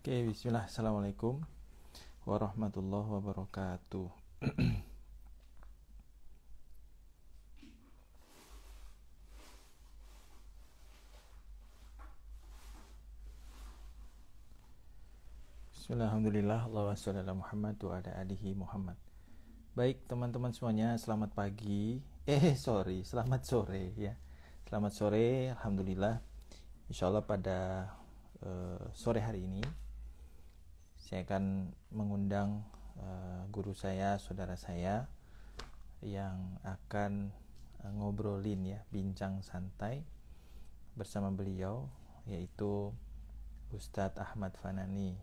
Oke, bismillah. Assalamualaikum warahmatullahi wabarakatuh. Bismillah, alhamdulillah, Allahumma sholli ala Muhammad wa ala alihi Muhammad. Baik, teman-teman semuanya, selamat pagi. Selamat sore ya. Selamat sore, alhamdulillah. Insyaallah pada sore hari ini saya akan mengundang guru saya, saudara saya yang akan ngobrolin ya, bincang santai bersama beliau, yaitu Ustadz Ahmad Fanani.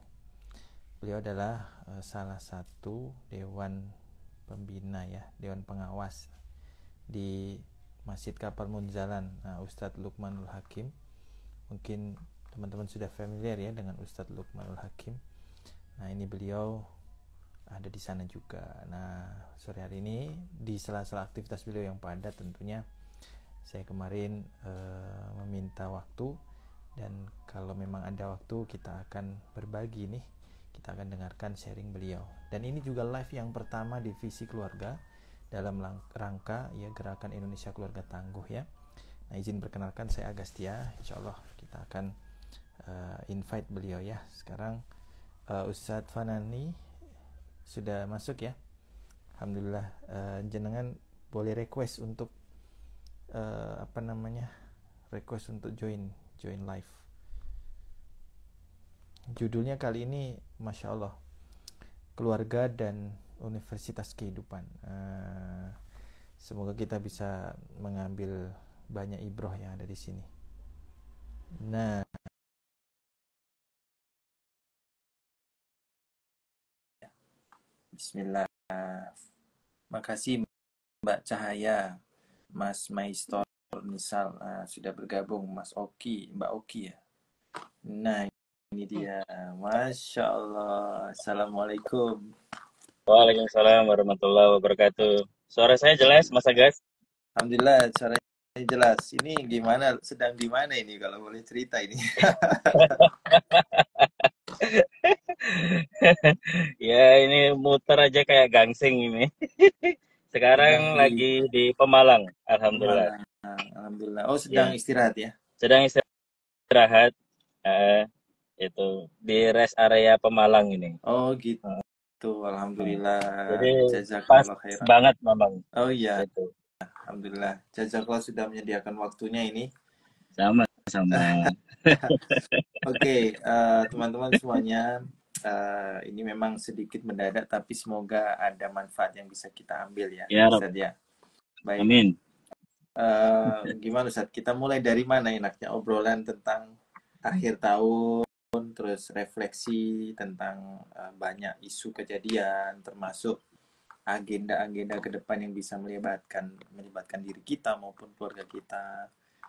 Beliau adalah salah satu dewan pembina ya, dewan pengawas di Masjid Kapal Munzalan, Ustadz Lukmanul Hakim. Mungkin teman-teman sudah familiar ya dengan Ustadz Lukmanul Hakim. Nah, ini beliau ada di sana juga. Nah, sore hari ini di sela-sela aktivitas beliau yang padat tentunya, saya kemarin meminta waktu, dan kalau memang ada waktu kita akan berbagi nih, kita akan dengarkan sharing beliau. Dan ini juga live yang pertama di Visi Keluarga dalam rangka ya Gerakan Indonesia Keluarga Tangguh ya. Nah, izin perkenalkan, saya Agastya. Insyaallah kita akan invite beliau ya. Sekarang Ustadz Fanani sudah masuk ya. Alhamdulillah. Jenengan boleh request untuk request untuk join live. Judulnya kali ini Masya Allah, Keluarga dan Universitas Kehidupan. Semoga kita bisa mengambil banyak ibroh yang ada di sini. Nah, Bismillah. Makasih Mbak Cahaya, Mas Maistor Misal, sudah bergabung, Mas Oki, Mbak Oki ya. Nah, ini dia. Masya Allah. Assalamualaikum. Waalaikumsalam warahmatullahi wabarakatuh. Suara saya jelas, Mas Agas? Alhamdulillah, suaranya jelas. Ini gimana? Sedang di mana ini? Kalau boleh cerita ini. Ya, ini muter aja kayak gangsing ini. Sedang Sekarang di lagi di Pemalang, alhamdulillah. Malang. Alhamdulillah. Oh, sedang Ya, istirahat ya? sedang istirahat. eh, itu di rest area Pemalang ini. Oh, gitu. Hmm. Alhamdulillah. Jadi pas Jazakallah khairan. banget memang Oh iya, itu. alhamdulillah. Jazakallah sudah menyediakan waktunya ini. Sama-sama. Oke, teman-teman semuanya, ini memang sedikit mendadak, tapi semoga ada manfaat yang bisa kita ambil ya, Ya, Rob. Ustadz ya. Baik, Amin. gimana Ustadz? Kita mulai dari mana enaknya? Obrolan tentang akhir tahun, terus refleksi tentang banyak isu kejadian, termasuk agenda-agenda ke depan yang bisa melibatkan diri kita maupun keluarga kita.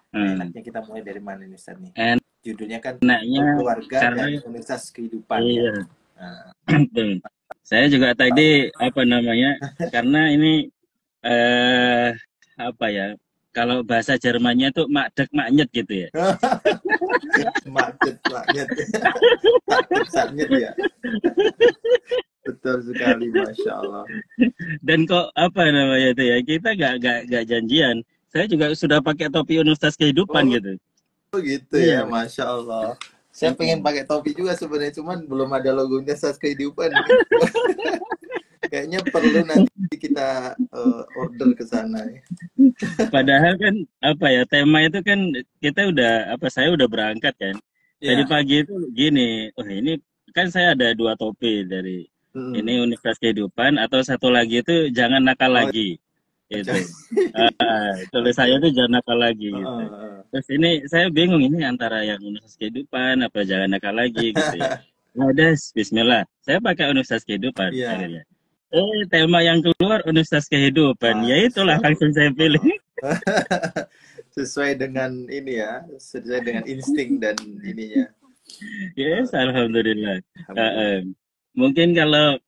Nah, Hmm. enaknya kita mulai dari mana nih Ustadz nih? Judulnya kan Enaknya Keluarga karena dan Universitas Kehidupan ya. iya. Nah, Saya juga tahu. tadi apa namanya, karena ini eh apa ya, kalau bahasa Jermannya tuh makdek maknyet gitu ya. Macet banget. Sakit sakit ya. Betul sekali, Masya Allah. Dan kok apa namanya itu ya, kita nggak janjian. Saya juga sudah pakai topi Universitas Kehidupan Oh gitu. gitu ya, Iya. Masya Allah. Saya pengen Mm-mm. pakai topi juga sebenarnya, cuman belum ada logonya Universitas Kehidupan. Kayaknya perlu nanti kita order ke sana ya. Padahal kan apa ya, tema itu kan kita udah apa, saya udah berangkat kan. Tadi Iya. pagi itu gini, oh ini kan saya ada dua topi dari ini Hmm. Universitas Kehidupan, atau satu lagi itu jangan nakal Oh, lagi itu. oke. Tulis saya itu jangan nakal lagi gitu. Terus ini saya bingung ini antara yang Universitas Kehidupan apa jangan nakal lagi gitu ya. Nah, udah Bismillah. Saya pakai Universitas Kehidupan Iya. akhirnya. Tema yang keluar Universitas Kehidupan. Ya Masya itulah langsung saya pilih. Allah. Sesuai dengan ini ya, sesuai dengan insting dan ininya. Yes, Alhamdulillah. Eh, Alhamdulillah. eh. Mungkin kalau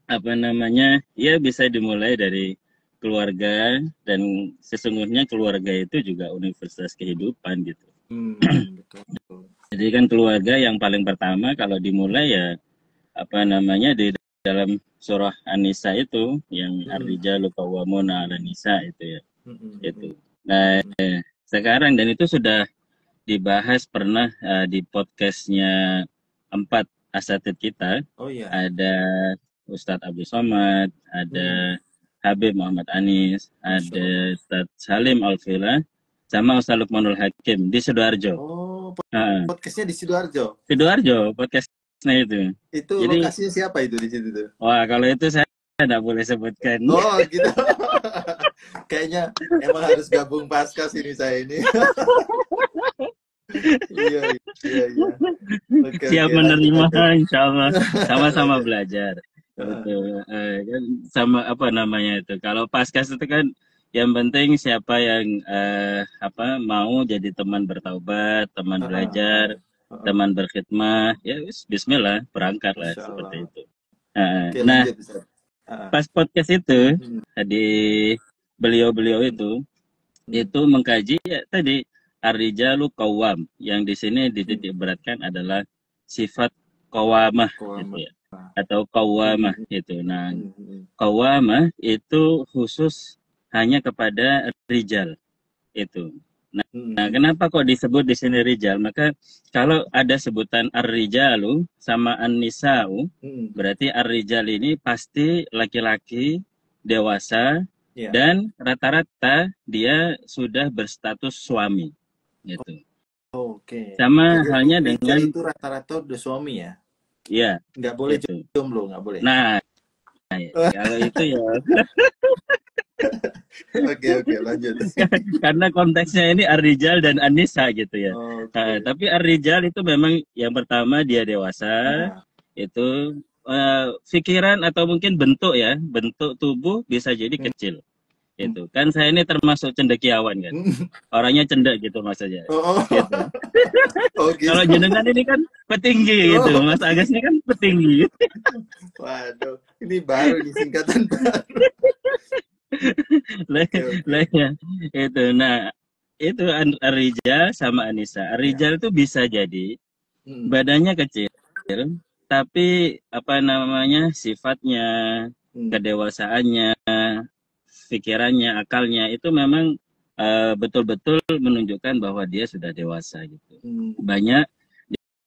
apa namanya, ya bisa dimulai dari keluarga, dan sesungguhnya keluarga itu juga universitas kehidupan gitu. Betul, betul. Jadi kan keluarga yang paling pertama kalau dimulai ya apa namanya di dalam surah An-Nisa itu yang ar-rijalu qawwamuna 'alan nisa itu ya. Itu. Nah, sekarang dan itu sudah dibahas pernah di podcastnya 4 asatid kita. Oh iya. Ada Ustadz Abdul Somad, ada Habib Muhammad Anis, ada Ustadz Salim Alfila, sama Ustadz Lukmanul Hakim di Sidoarjo. Oh, podcastnya di Sidoarjo. Sidoarjo podcastnya itu. Itu Jadi, lokasinya siapa itu di situ tuh? wah kalau itu saya tidak boleh sebutkan. Oh gitu. Kayaknya emang harus gabung paskas ini saya ini. Iya. Okay, siap menerima, insya Allah. Sama-sama belajar. Betul. Sama apa namanya itu. Kalau paskas itu kan yang penting siapa yang mau jadi teman bertaubat, teman belajar, teman berkhidmah, ya bismillah, berangkatlah seperti itu. Nah, pas podcast itu di beliau-beliau itu mengkaji ya tadi ar-rijalu qawwam, yang di sini dititik beratkan adalah sifat qawamah gitu ya, atau qawamah itu. Nah, qawamah itu khusus hanya kepada rijal itu. Nah, kenapa kok disebut di sini rijal? Maka kalau ada sebutan ar-rijalu sama an-nisa'u, berarti ar-rijal ini pasti laki-laki dewasa dan rata-rata dia sudah berstatus suami. Gitu. Oke. Sama halnya dengan itu rata-rata udah suami ya? Iya. Nggak boleh jomblo, nggak boleh. Nah, kalau itu ya. Oke, lanjut. Karena konteksnya ini ar-rijal dan an-nisa gitu ya. Tapi ar-rijal itu memang yang pertama dia dewasa, itu pikiran atau mungkin bentuk ya, bentuk tubuh bisa jadi kecil. Itu kan saya ini termasuk cendekiawan kan, orangnya cendek gitu maksudnya. Gitu. Gitu. Kalau jenengan ini kan petinggi gitu, Mas Agus ini kan petinggi. Waduh, ini baru nih singkatan baru. Ya, itu. Nah, itu ar-rijal sama Anissa. Ar-rijal itu bisa jadi badannya kecil, tapi apa namanya sifatnya, kedewasaannya, pikirannya, akalnya itu memang betul-betul menunjukkan bahwa dia sudah dewasa gitu. Banyak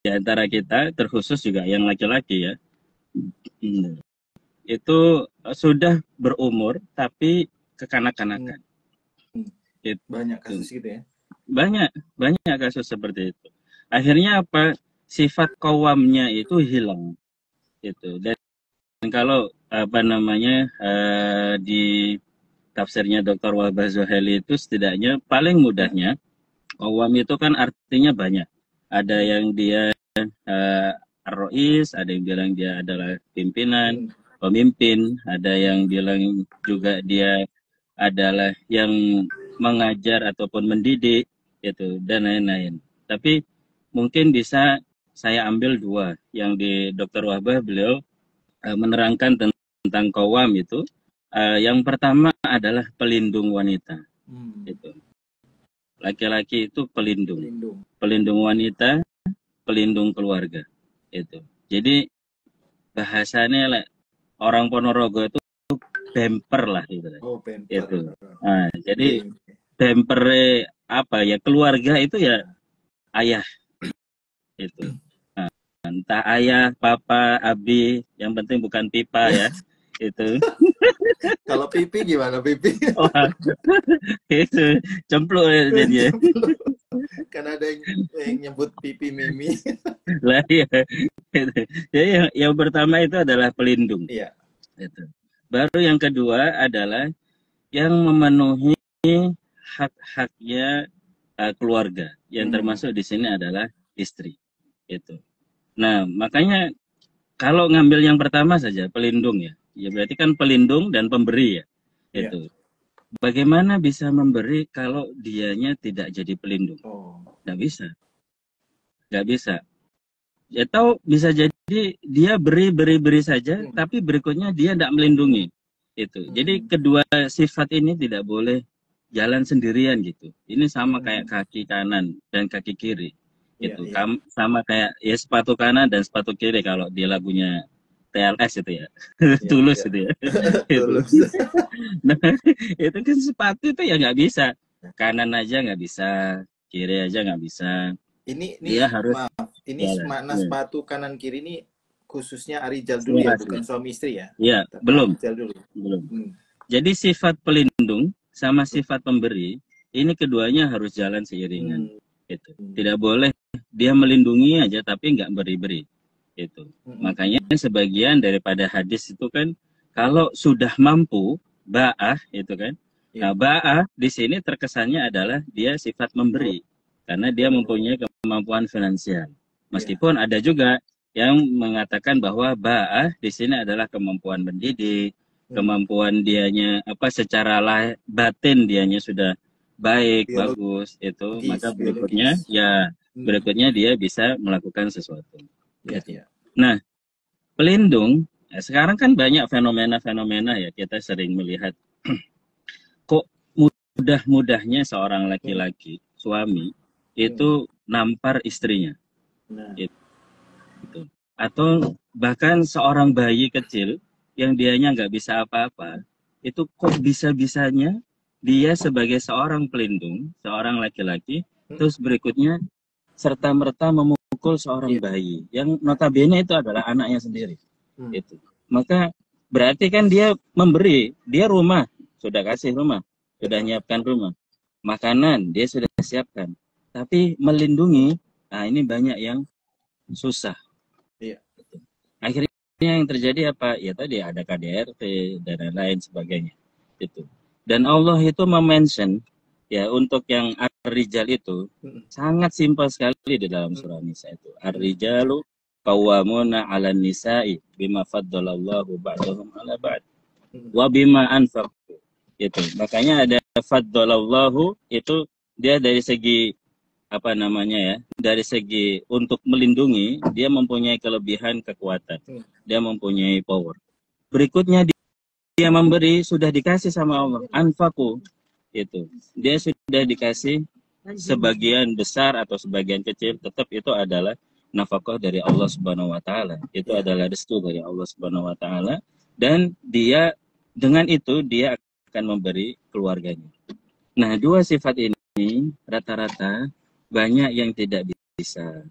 di antara kita, terkhusus juga yang laki-laki ya, itu sudah berumur tapi kekanak-kanakan. Banyak kasus gitu ya? Banyak kasus seperti itu. Akhirnya apa? Sifat qawamnya itu hilang. Gitu. Dan kalau apa namanya di tafsirnya Dr. Wahbah Zuhaili itu setidaknya paling mudahnya qawam itu kan artinya banyak. Ada yang dia ar-rois, ada yang bilang dia adalah pimpinan, pemimpin, ada yang bilang juga dia adalah yang mengajar ataupun mendidik gitu dan lain-lain. Tapi mungkin bisa saya ambil 2 yang di Dr. Wahbah beliau menerangkan tentang qawam itu. Yang pertama adalah pelindung wanita. Itu. Laki-laki itu pelindung wanita, pelindung keluarga. Itu. Jadi bahasanya orang Ponorogo itu bemper lah gitu. Bemper. Itu. Nah, jadi bemper apa ya, keluarga itu ya ayah. Itu. Nah, entah ayah, papa, abi, yang penting bukan pipa ya. Itu. Kalau pipi gimana pipi? Itu cempluk jadinya. Kan ada yang nyebut pipi mimi. Lah ya. Jadi yang pertama itu adalah pelindung. Iya. Itu. Baru yang kedua adalah yang memenuhi hak-haknya keluarga. Yang termasuk di sini adalah istri. Itu. Nah, makanya kalau ngambil yang pertama saja pelindung ya. Ya berarti kan pelindung dan pemberi ya. Itu. Bagaimana bisa memberi kalau dianya tidak jadi pelindung? Nggak bisa. Ya tahu bisa jadi dia beri saja, tapi berikutnya dia tidak melindungi. Itu. Jadi kedua sifat ini tidak boleh jalan sendirian gitu. Ini sama kayak kaki kanan dan kaki kiri. Itu sama kayak ya sepatu kanan dan sepatu kiri kalau di lagunya TLS itu ya. Tulus itu ya. Tulus. Nah, itu kan sepatu itu ya nggak bisa. Kanan aja nggak bisa, kiri aja nggak bisa. Ini dia harus ini makna sepatu kanan kiri ini khususnya Arijal dulu ya, bukan suami istri ya? Iya, belum. Jadi sifat pelindung sama sifat pemberi ini keduanya harus jalan seiringan. Itu tidak boleh dia melindungi aja tapi nggak beri-beri. Itu makanya sebagian daripada hadis itu kan kalau sudah mampu ba'ah itu kan. Nah, ba'ah di sini terkesannya adalah dia sifat memberi karena dia mempunyai kemampuan finansial. Meskipun ada juga yang mengatakan bahwa ba'ah di sini adalah kemampuan mendidik, kemampuan dianya apa secara batin dianya sudah baik, bagus itu, maka berikutnya berikutnya dia bisa melakukan sesuatu. Nah, pelindung sekarang kan banyak fenomena-fenomena ya, kita sering melihat kok mudah-mudahnya seorang laki-laki suami itu nampar istrinya. Gitu. Atau bahkan seorang bayi kecil yang dianya nggak bisa apa-apa, itu kok bisa-bisanya dia sebagai seorang pelindung, seorang laki-laki, terus berikutnya serta-merta memukul seorang bayi, yang notabene itu adalah anaknya sendiri. Itu. Maka berarti kan dia memberi, dia rumah, sudah kasih rumah, sudah nyiapkan rumah. Makanan, dia sudah siapkan. Tapi melindungi, nah ini banyak yang susah. Akhirnya yang terjadi apa? Ya tadi ada KDRT dan lain sebagainya. Itu. Dan Allah itu memention ya untuk yang ar-rijal itu sangat simpel sekali di dalam surah Nisa itu. Ar-rijalu qawwamuna 'alan nisa'i bima faddalallahu ba'dahum 'ala ba'd wa bima anfaqu. Itu. Makanya ada faddalallahu itu dia dari segi apa namanya ya, dari segi untuk melindungi dia mempunyai kelebihan kekuatan, dia mempunyai power. Berikutnya dia memberi sudah dikasih sama Allah, anfaku itu dia sudah dikasih sebagian besar atau sebagian kecil, tetap itu adalah nafkah dari Allah Subhanahu Wa Taala, itu adalah restu dari Allah Subhanahu Wa Taala, dan dia dengan itu dia akan memberi keluarganya. Nah, dua sifat ini rata-rata banyak yang tidak bisa.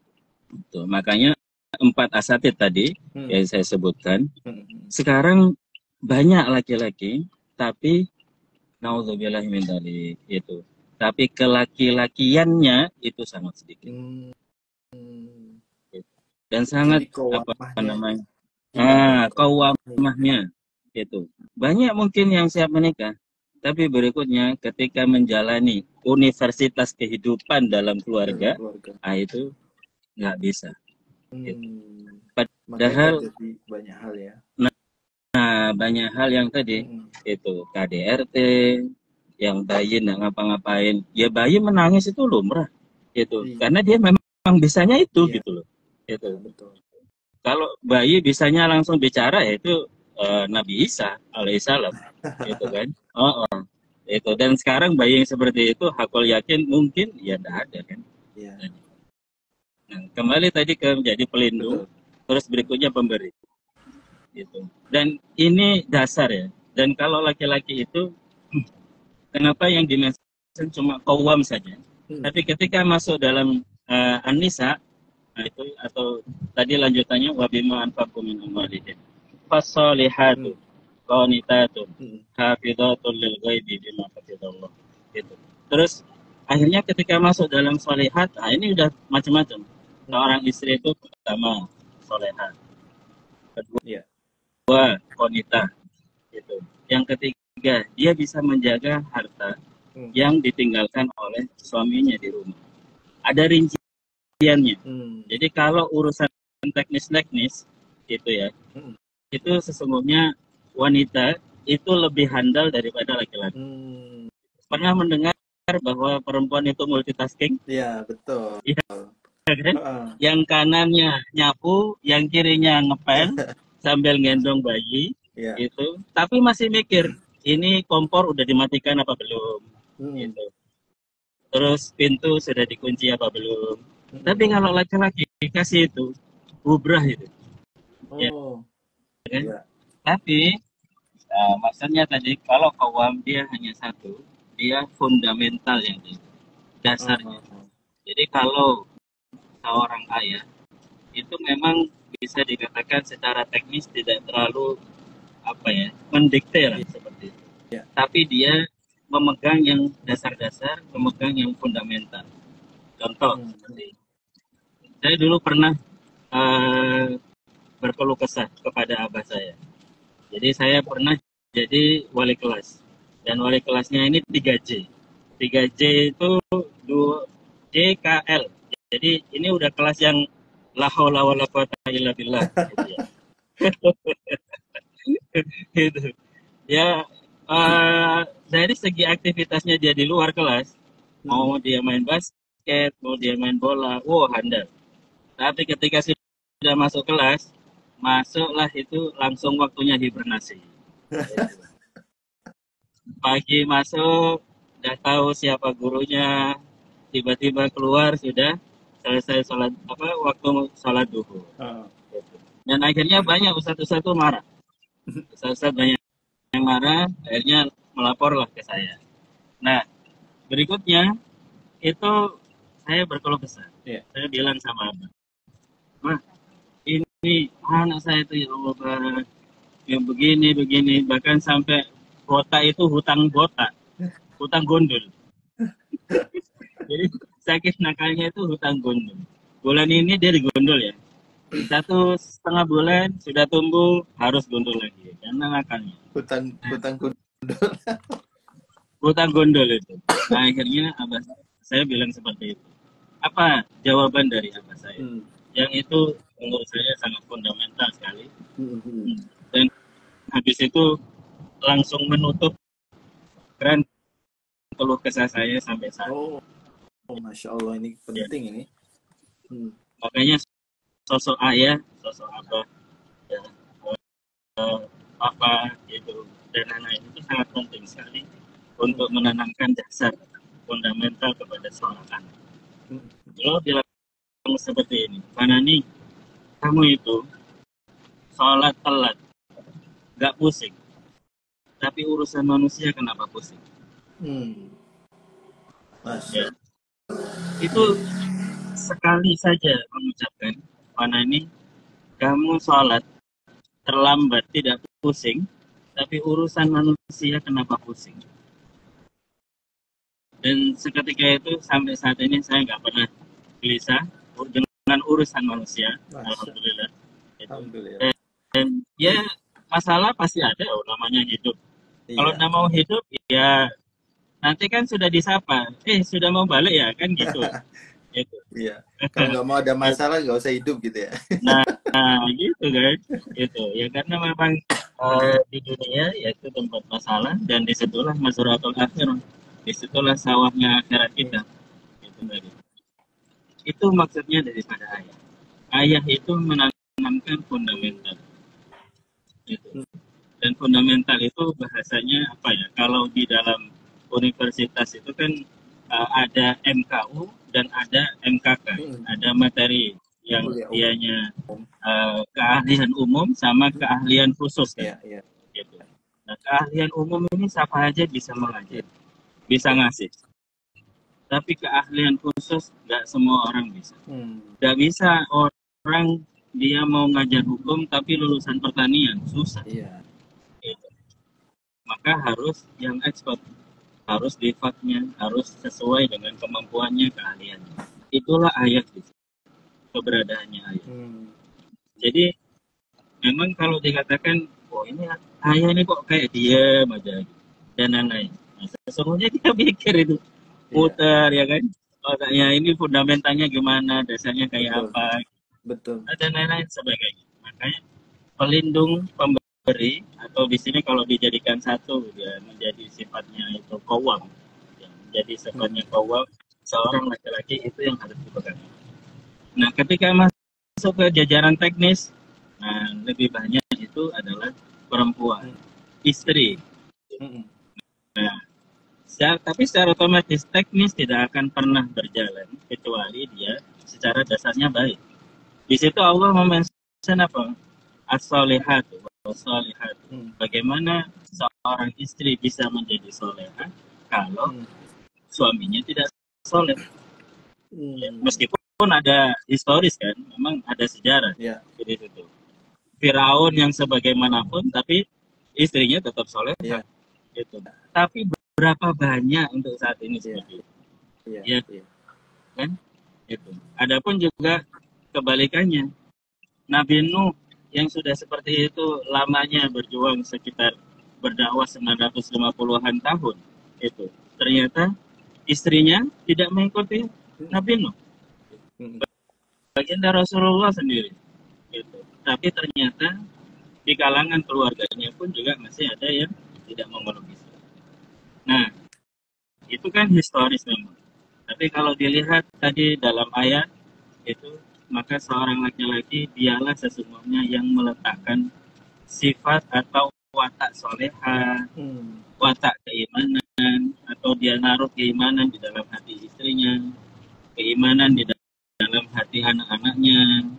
Tuh, makanya 4 asatid tadi yang saya sebutkan. Sekarang banyak laki-laki, tapi naudzubillahi min dzalik itu. Tapi kelaki-lakiannya itu sangat sedikit. Dan sangat apa namanya? Qawwamahnya itu. Banyak mungkin yang siap menikah, tapi berikutnya ketika menjalani universitas kehidupan dalam keluarga, itu nggak bisa. Padahal banyak hal ya. Nah, banyak hal yang tadi itu KDRT, yang bayi nggak ngapa-ngapain, ya bayi menangis itu lumrah, itu karena dia memang bisanya itu gitu loh. Itu betul. Kalau bayi bisanya langsung bicara, ya itu Nabi Isa alaihissalam, itu kan. Itu dan sekarang bayi yang seperti itu hakul yakin mungkin ya tidak ada kan. Nah, kembali tadi ke menjadi pelindung, terus berikutnya pemberi. Gitu. Dan ini dasar ya. Dan kalau laki-laki itu kenapa yang dimention cuma qawwam saja? Tapi ketika masuk dalam An-Nisa itu atau tadi lanjutannya wa bima anfaqu min amwalihim fasolihatu qanitatun hafidhatun lil ghaibi bima hafidhallah. Gitu. Terus akhirnya ketika masuk dalam solihat, ini udah macam-macam. Seorang istri itu pertama solehat, kedua qanitah, gitu. Yang ketiga dia bisa menjaga harta yang ditinggalkan oleh suaminya di rumah. Ada rinciannya. Jadi kalau urusan teknis-teknis gitu ya, itu sesungguhnya wanita itu lebih handal daripada laki-laki. Pernah mendengar bahwa perempuan itu multitasking? Iya, betul. Ya, kan? Yang kanannya nyapu, yang kirinya ngepel sambil gendong bayi, itu. Tapi masih mikir, ini kompor udah dimatikan apa belum? Gitu. Terus pintu sudah dikunci apa belum? Tapi kalau laki-laki dikasih itu bubrah itu, ya Oh, kan? iya. Tapi maksudnya tadi kalau kawam dia hanya satu, dia fundamental yang Oh, dasarnya. oh, oh. Jadi kalau seorang ayah itu memang bisa dikatakan secara teknis tidak terlalu apa ya mendikte lah Iya. seperti itu. Iya. Tapi dia memegang yang dasar-dasar, memegang yang fundamental. Contoh, Hmm. saya dulu pernah uh, berkeluh kesah kepada abah saya. Jadi saya pernah jadi wali kelas dan wali kelasnya ini 3J. 3J itu 2 JKL. Jadi ini udah kelas yang la haula wala quwata illa billah gitu ya. Gitu. Ya dari segi aktivitasnya dia di luar kelas, mau dia main basket, mau dia main bola, wow handal. Tapi ketika sudah masuk kelas, masuklah itu langsung waktunya hibernasi. Gitu. Pagi masuk, udah tahu siapa gurunya, tiba-tiba keluar sudah selesai sholat apa waktu sholat duhur. Oh. Gitu. Dan akhirnya banyak ustadz-ustadz itu marah. Ustadz-ustadz banyak yang marah, akhirnya melaporlah ke saya. Nah, berikutnya itu saya berkeluh kesah. Iya. Saya bilang sama abang, Wah, ini anak saya itu ya Allah, Pak, yang begini, bahkan sampai botak itu hutang botak, hutang gondol. Jadi sakit nakalnya itu hutang gondol. Bulan ini dia digondol ya. 1,5 bulan sudah tumbuh harus gondol lagi karena nakalnya. Hutang kudus. Hutang gondol itu. Nah, akhirnya abah saya bilang seperti itu. Apa jawaban dari abah saya? Yang itu menurut saya sangat fundamental sekali. Dan habis itu langsung menutup keran keluh kesah saya sampai saat ini. Oh, Masya Allah, ini penting ini. Makanya sosok ayah, sosok abah, ya, apa gitu dan anak itu sangat penting sekali untuk menanamkan dasar fundamental kepada seorang anak. Kalau bilang seperti ini, mana nih kamu itu sholat telat, gak pusing, tapi urusan manusia kenapa pusing? Ya. Itu sekali saja mengucapkan, mana ini kamu sholat terlambat tidak pusing, tapi urusan manusia kenapa pusing? Dan seketika itu sampai saat ini saya nggak pernah gelisah dengan urusan manusia. Alhamdulillah. Alhamdulillah. Dan ya masalah pasti ada, namanya hidup. Iya. Kalau nggak mau hidup, ya nanti kan sudah disapa, sudah mau balik ya kan gitu. Gitu. Iya. Kalau nggak mau ada masalah nggak usah hidup gitu ya. Nah gitu kan, gitu. Ya karena memang di dunia yaitu tempat masalah dan disitulah mazratul akhirah. Disitulah sawahnya akhirat kita. Itu maksudnya daripada ayah. Ayah itu menanamkan fundamental. Gitu. Dan fundamental itu bahasanya apa ya? Kalau di dalam universitas itu kan ada MKU dan ada MKK. Ada materi yang dianya keahlian umum sama keahlian khusus kan. Gitu. Nah, keahlian umum ini siapa aja bisa mengajar, bisa ngasih. Tapi keahlian khusus nggak semua orang bisa. Nggak bisa orang dia mau ngajar hukum tapi lulusan pertanian, susah. Gitu. Maka harus yang expert, harus difatnya, harus sesuai dengan kemampuannya, keahliannya. Itulah ayat itu, keberadaannya ayat. Jadi memang kalau dikatakan, oh ini ayah ini kok kayak diam aja dan lain-lain. Nah, sesungguhnya dia mikir itu. Putar ya kan, otaknya ini fundamentalnya gimana, dasarnya kayak apa, dan lain-lain sebagainya. Makanya pelindung, pemberi, atau di sini kalau dijadikan satu ya menjadi sifatnya itu qawwam, ya, menjadi sifatnya qawwam seorang laki-laki itu yang harus dipegang. Nah ketika masuk ke jajaran teknis, nah lebih banyak itu adalah perempuan, istri. Nah tapi secara otomatis teknis tidak akan pernah berjalan kecuali dia secara dasarnya baik. Di situ Allah mention apa? As-solihat, as-solihat. Bagaimana seorang istri bisa menjadi soleha kalau suaminya tidak soleh? Ya, meskipun ada historis kan, memang ada sejarah di situ. Firaun yang sebagaimanapun, tapi istrinya tetap soleh. Gitu. Tapi berapa banyak untuk saat ini seperti itu? Ya, kan? Itu. Adapun juga kebalikannya, Nabi Nuh yang sudah seperti itu lamanya berjuang sekitar berdakwah 950-an tahun itu, ternyata istrinya tidak mengikuti Nabi Nuh, baginda Rasulullah sendiri gitu. Tapi ternyata di kalangan keluarganya pun juga masih ada yang tidak memeluk Islam. Nah, itu kan historis memang. Tapi kalau dilihat tadi dalam ayat itu, maka seorang laki-laki dialah sesungguhnya yang meletakkan sifat atau watak soleha, watak keimanan, atau dia naruh keimanan di dalam hati istrinya, keimanan di dalam hati anak-anaknya,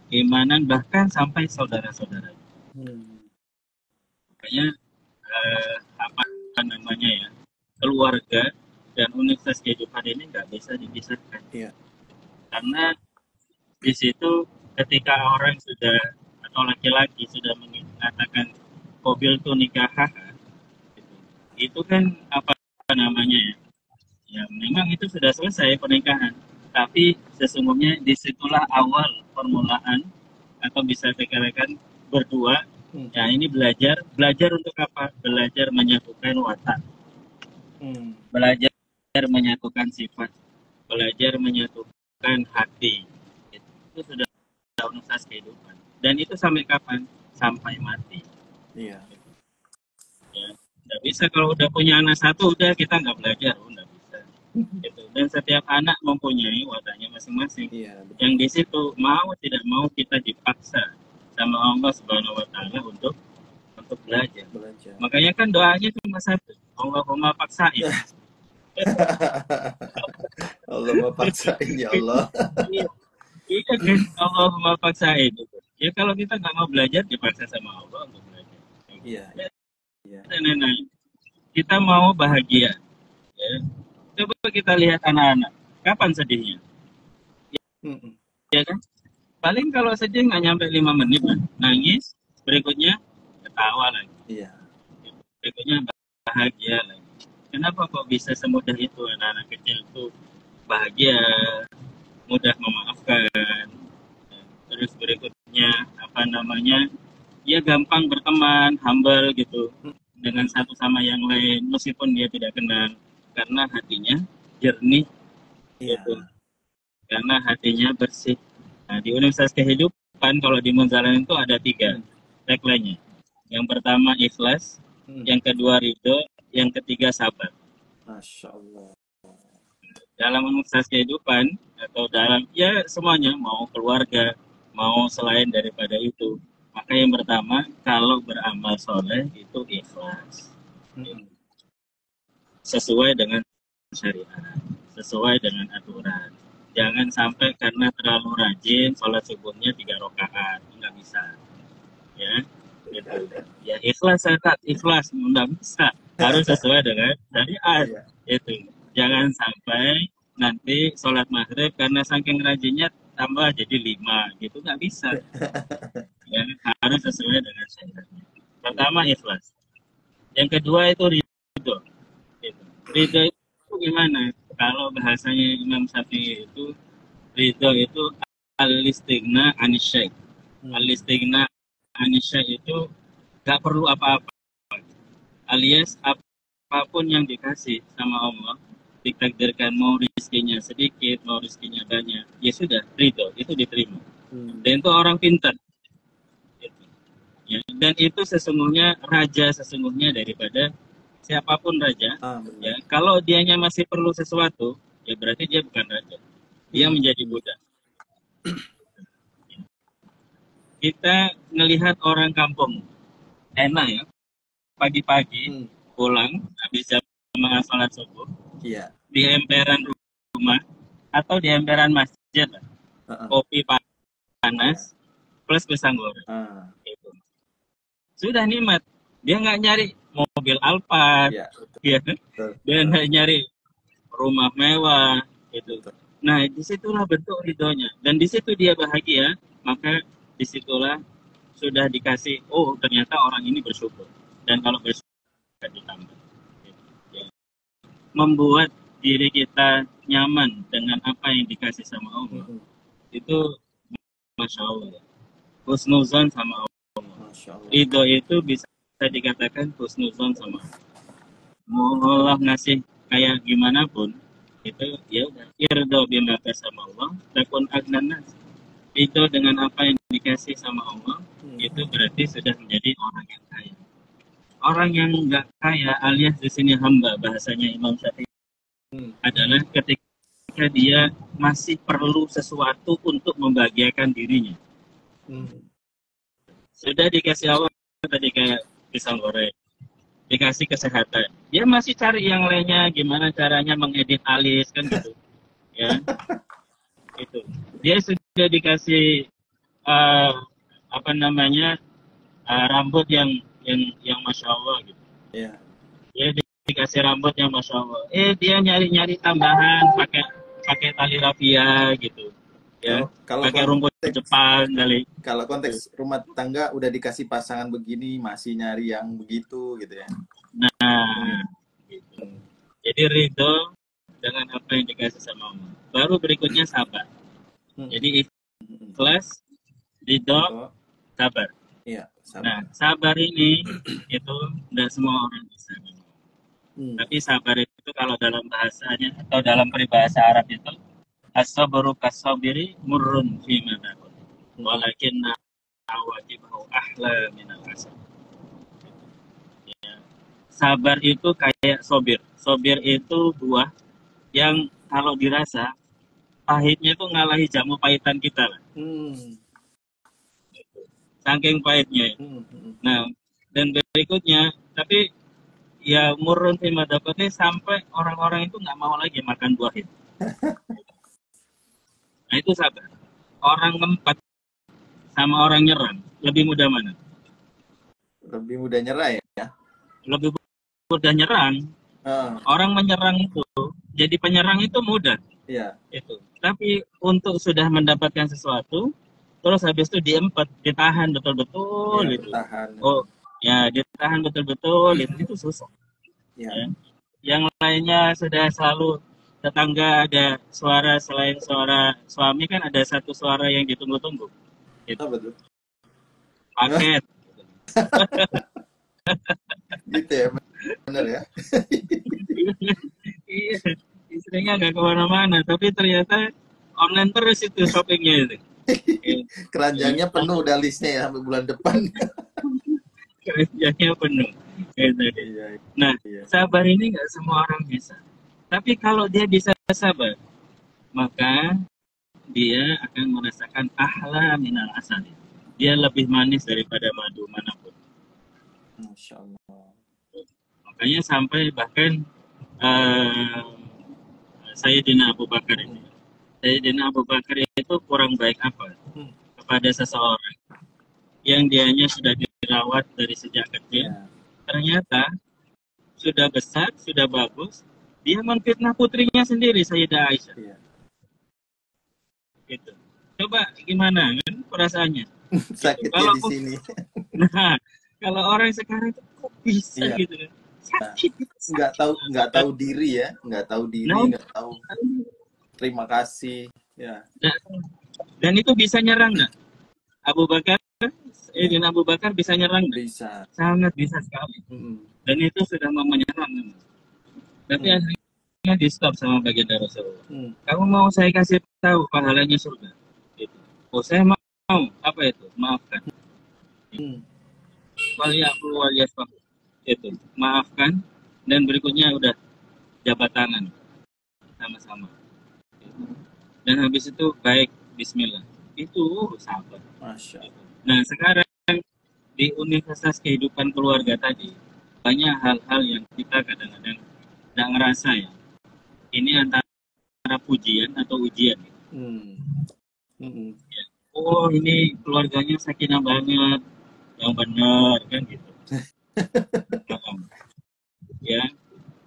keimanan bahkan sampai saudara-saudaranya. Makanya apa namanya ya, keluarga dan universitas kehidupan ini nggak bisa dipisahkan. Karena di situ ketika orang sudah atau laki-laki sudah mengatakan qabil tu nikah, itu kan apa namanya ya? Ya memang itu sudah selesai pernikahan. Tapi sesungguhnya disitulah awal permulaan atau bisa dikatakan berdua. Ya ini belajar untuk apa? Belajar menyatukan watak, belajar menyatukan sifat, belajar menyatukan hati. Itu sudah universitas kehidupan. Dan itu sampai kapan? Sampai mati. Ya, nggak bisa kalau udah punya anak satu, udah kita nggak belajar, nggak bisa. Gitu. Dan setiap anak mempunyai wataknya masing-masing. Yang di situ mau tidak mau kita dipaksa sama Allah Subhanahu Wa Taala untuk belajar. Makanya kan doanya cuma satu, Allahumma paksain. Allahumma paksain ya Allah. Iya kan, Allahumma paksain. Ya kalau kita nggak mau belajar, dipaksa sama Allah untuk belajar. Nah, kita mau bahagia. Ya. Coba kita lihat anak-anak, kapan sedihnya? Ya kan? Paling kalau sedih nggak nyampe 5 menit, nangis, berikutnya ketawa lagi. Berikutnya bahagia lagi. Kenapa kok bisa semudah itu anak-anak kecil itu bahagia, mudah memaafkan, terus berikutnya apa namanya, dia gampang berteman, humble gitu dengan satu sama yang lain meskipun dia tidak kenal, karena hatinya jernih gitu, karena hatinya bersih. Nah, di Universitas Kehidupan kalau di Munzalan itu ada 3 tagline-nya. Yang pertama ikhlas, yang kedua ridho, yang ketiga sabar. Masya Allah. Dalam Universitas Kehidupan atau dalam ya semuanya, mau keluarga, mau selain daripada itu, maka yang pertama kalau beramal soleh itu ikhlas, sesuai dengan syariat, sesuai dengan aturan. Jangan sampai karena terlalu rajin sholat subuhnya 3 rakaat, nggak bisa. Ya, gitu. Ya ikhlas zakat, ikhlas nggak bisa. Harus sesuai dengan syariat. Itu. Jangan sampai nanti sholat maghrib karena saking rajinnya tambah jadi 5, gitu nggak bisa. Ya, harus sesuai dengan syariat. Pertama ikhlas. Yang kedua itu ridho. Ridho itu gimana? Kalau bahasanya Imam Syafi'i itu, ridho itu al-istighna anisyai. Al-istighna anisyai itu gak perlu apa-apa. Alias apapun yang dikasih sama Allah, ditakdirkan mau rezekinya sedikit, mau rezekinya banyak, ya sudah, ridho, itu diterima. Dan itu orang pintar. Ya, dan itu sesungguhnya raja sesungguhnya daripada siapapun raja. Ya, kalau dianya masih perlu sesuatu, ya berarti dia bukan raja. Dia menjadi budak. Kita ngelihat orang kampung, enak ya, pagi-pagi pulang habis jamaah sholat subuh, di emperan rumah atau di emperan masjid, kopi panas plus pisang goreng. Gitu. Sudah nikmat. Dia nggak nyari mobil Alphard, dia nggak nyari rumah mewah, gitu. Nah, disitulah bentuk ridhonya. Dan di situ dia bahagia, maka disitulah sudah dikasih, oh ternyata orang ini bersyukur. Dan kalau bersyukur ditambah. Ya. Membuat diri kita nyaman dengan apa yang dikasih sama Allah. Itu Masya Allah. Husnuzon sama Allah. Ridho itu bisa dikatakan husnuzon sama Allah. Mau Allah ngasih kayak gimana pun, itu ya udah irdo bima sama Allah, takun agnanas. Itu dengan apa yang dikasih sama Allah, itu berarti sudah menjadi orang yang kaya. Orang yang nggak kaya alias di sini hamba, bahasanya Imam Syafi'i, adalah ketika dia masih perlu sesuatu untuk membahagiakan dirinya. Sudah dikasih Allah tadi kayak pisang goreng, dikasih kesehatan, dia masih cari yang lainnya, gimana caranya mengedit alis kan gitu, ya. Itu dia sudah dikasih rambut yang Masya Allah gitu. Dia dikasih rambut yang Masya Allah. Dia nyari tambahan pakai tali rafia gitu. Ya, pakai rumput Jepang kali. Kalau konteks rumah tangga udah dikasih pasangan begini, masih nyari yang begitu gitu ya. Nah, gitu. Jadi ridho dengan apa yang dikasih sama Allah. Baru berikutnya sabar. Jadi ikhlas, ridho, sabar. Iya, sabar. Nah, sabar ini itu tidak semua orang bisa. Tapi sabar itu kalau dalam bahasanya atau dalam peribahasa Arab itu as-sabru kas-sabiri murrun fi madakun walakinna awaqibahu ahla minal asal. Ya. Sabar itu kayak sobir. Sobir itu buah yang kalau dirasa pahitnya itu ngalahi jamu pahitan kita lah. Saking pahitnya. Nah, dan berikutnya, tapi ya murrun fi madakun sampai orang-orang itu nggak mau lagi makan buah itu. Nah itu sabar. Orang ngempet sama orang nyerang, lebih mudah mana? Lebih mudah nyerah ya? Lebih mudah nyerang. Orang menyerang itu, jadi penyerang itu mudah. Iya. Itu. Tapi untuk sudah mendapatkan sesuatu, terus habis itu diempet, ditahan betul-betul. Ya, itu. Ditahan. Oh, ya ditahan betul-betul itu susah. Ya. Yang lainnya sudah selalu tetangga ada suara selain suara suami kan ada satu suara yang ditunggu-tunggu. Gitu. Betul. Paket. Gitu ya, benar ya. Iya, istrinya nggak kemana-mana, tapi ternyata online terus itu shoppingnya itu. Keranjangnya penuh udah listnya ya sampai bulan depan. Keranjangnya penuh. Nah, sabar ini nggak semua orang bisa. Tapi kalau dia bisa sabar, maka dia akan merasakan ahla minal asali. Dia lebih manis daripada madu manapun. Masya Allah. Makanya sampai bahkan Sayyidina Abu Bakar ini. Sayyidina Abu Bakar itu kurang baik apa kepada seseorang yang dianya sudah dirawat dari sejak kecil. Ternyata sudah besar, sudah bagus, dia menfitnah putrinya sendiri, Sayyidah Aisyah. Gitu. Coba gimana kan perasaannya? Sakitnya di sini. Nah, kalau orang sekarang itu kok bisa gitu kan? Sakit. Nggak tahu diri ya, nggak tahu diri, nggak tahu terima kasih. Ya. Dan itu bisa nyerang nggak? Abu Bakar bisa nyerang nggak? Bisa. Sangat bisa sekali. Dan itu sudah mau menyerang. Tapi akhirnya di stop sama baginda Rasulullah. Kamu mau saya kasih tahu pahalanya surga? Gitu. Oh saya mau. Apa itu? Maafkan. Waliyafu waliyasfahu. Itu. Maafkan. Dan berikutnya udah jabat tangan. Sama-sama. Gitu. Dan habis itu baik Bismillah. Itu sahabat. Masya Allah. Nah sekarang di universitas kehidupan keluarga tadi banyak hal-hal yang kita kadang-kadang nggak ngerasa ya. Ini antara pujian atau ujian. Mm-mm. Oh ini keluarganya sakinah banget, yang benar kan gitu. Nah, ya,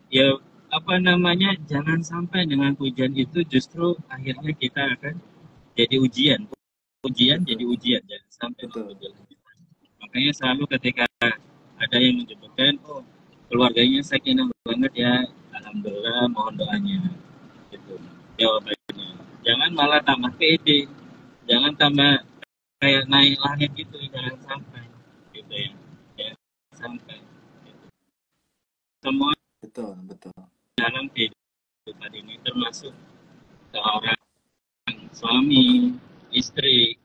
ya apa namanya? Jangan sampai dengan pujian itu justru akhirnya kita akan jadi ujian. Ujian jadi Betul, ujian, jangan sampai betul. berkelanjutan. Makanya selalu ketika ada yang menyebutkan, oh keluarganya sakinah banget ya, alhamdulillah, mohon doanya. Gitu jawabannya. Jangan malah tambah pede, jangan tambah kayak naik langit gitu, jangan sampai gitu ya, jangan sampai gitu. Semua Betul, betul. dalam kehidupan ini termasuk seorang suami, istri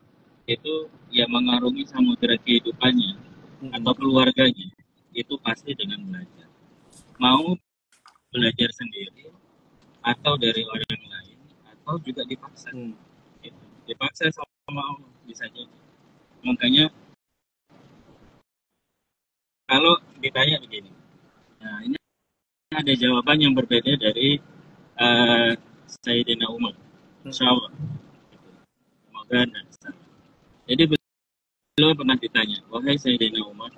itu yang mengarungi samudera kehidupannya atau Mm-mm. keluarganya itu pasti dengan belajar. Mau belajar sendiri atau dari orang lain atau juga dipaksa. Mm. Gitu. Dipaksa sama Allah bisa jadi. Makanya kalau ditanya begini, nah ini ada jawaban yang berbeda dari uh, Sayyidina Umar. Insya Mm-mm. Allah. Gitu. Semoga dan jadi beliau pernah ditanya, wahai Sayyidina Umar,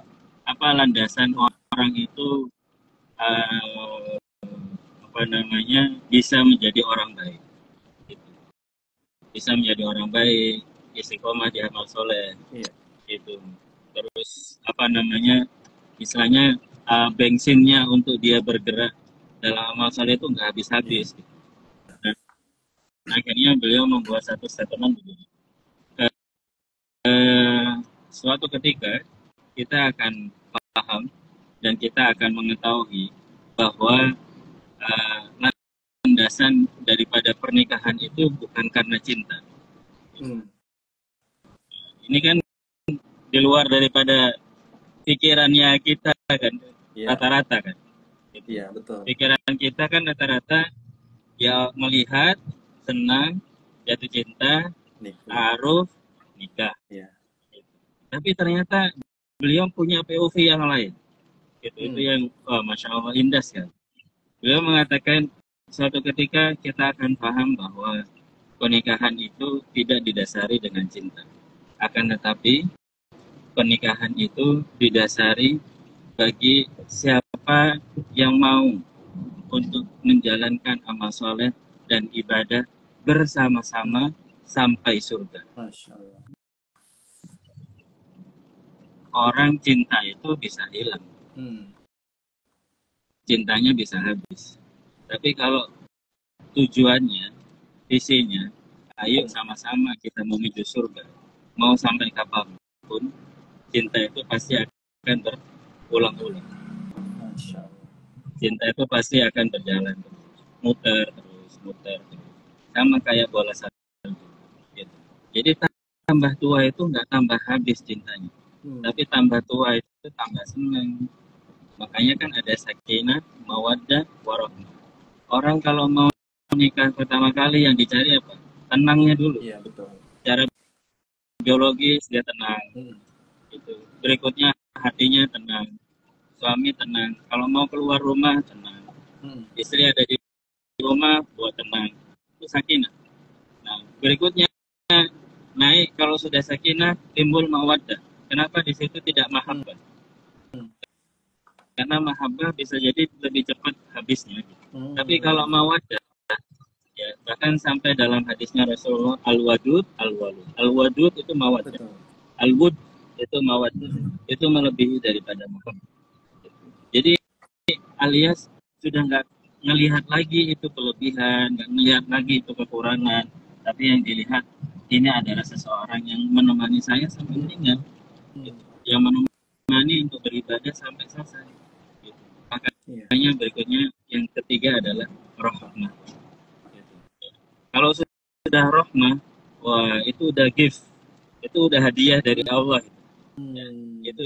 apa landasan Mm. orang itu uh, apa namanya bisa menjadi orang baik? Gitu. Bisa menjadi orang baik, istiqomah di amal soleh, Iya. gitu. Terus apa namanya, misalnya bensinnya untuk dia bergerak dalam amal soleh itu nggak Iya. habis-habis. Gitu. Dan akhirnya beliau membuat satu statement begini. Suatu ketika kita akan paham dan kita akan mengetahui bahwa uh, landasan daripada pernikahan itu bukan karena cinta. Mm. Ini kan di luar daripada pikirannya kita kan, Iya. rata-rata kan. Gitu. Iya, betul. Pikiran kita kan rata-rata ya melihat, senang, jatuh cinta, Nikah. taaruf, nikah. Iya. Gitu. Tapi ternyata beliau punya POV yang lain. Gitu. Itu Mm. yang Masya Allah indah kan. Beliau mengatakan suatu ketika kita akan paham bahwa pernikahan itu tidak didasari dengan cinta. Akan tetapi pernikahan itu didasari bagi siapa yang mau untuk menjalankan amal soleh dan ibadah Mm. bersama-sama sampai surga. Masya Allah. Orang cinta itu bisa hilang, Mm. cintanya bisa habis. Tapi kalau tujuannya, visinya, ayo Mm. sama-sama kita menuju surga, mau sampai kapanpun, cinta itu pasti akan berulang-ulang. Masya Allah. Cinta itu pasti akan berjalan terus, muter terus, muter terus. Sama kayak bola salju. Gitu. Jadi tambah tua itu nggak tambah habis cintanya, Mm. tapi tambah tua itu tambah senang. Makanya kan ada sakinah, mawaddah, warahmah. Orang kalau mau nikah pertama kali yang dicari apa? Tenangnya dulu. Iya, betul. Secara biologis dia tenang. Mm. Gitu. Berikutnya hatinya tenang, suami tenang. Kalau mau keluar rumah tenang. Mm. Istri ada di rumah buat tenang. Itu sakinah. Nah, berikutnya naik kalau sudah sakinah timbul mawaddah. Kenapa di situ tidak Mm. mahabbah? Karena mahabbah bisa jadi lebih cepat habisnya. Tapi kalau Mm. mawaddah, ya bahkan sampai dalam hadisnya Rasulullah al-wadud al-walud. Al-wadud itu mawaddah. Betul. Al-wud itu mawaddah. Mm. Itu melebihi daripada mahabbah. Jadi alias sudah nggak ngelihat lagi itu kelebihan, nggak ngelihat lagi itu kekurangan, tapi yang dilihat ini adalah seseorang yang menemani saya sampai meninggal, Mm. gitu. Yang menemani untuk beribadah sampai selesai. Gitu. Iya. Makanya berikutnya yang ketiga adalah rahmah. Gitu. Kalau sudah rahmah, wah itu udah gift, itu udah hadiah dari Allah. Ya, Mm. itu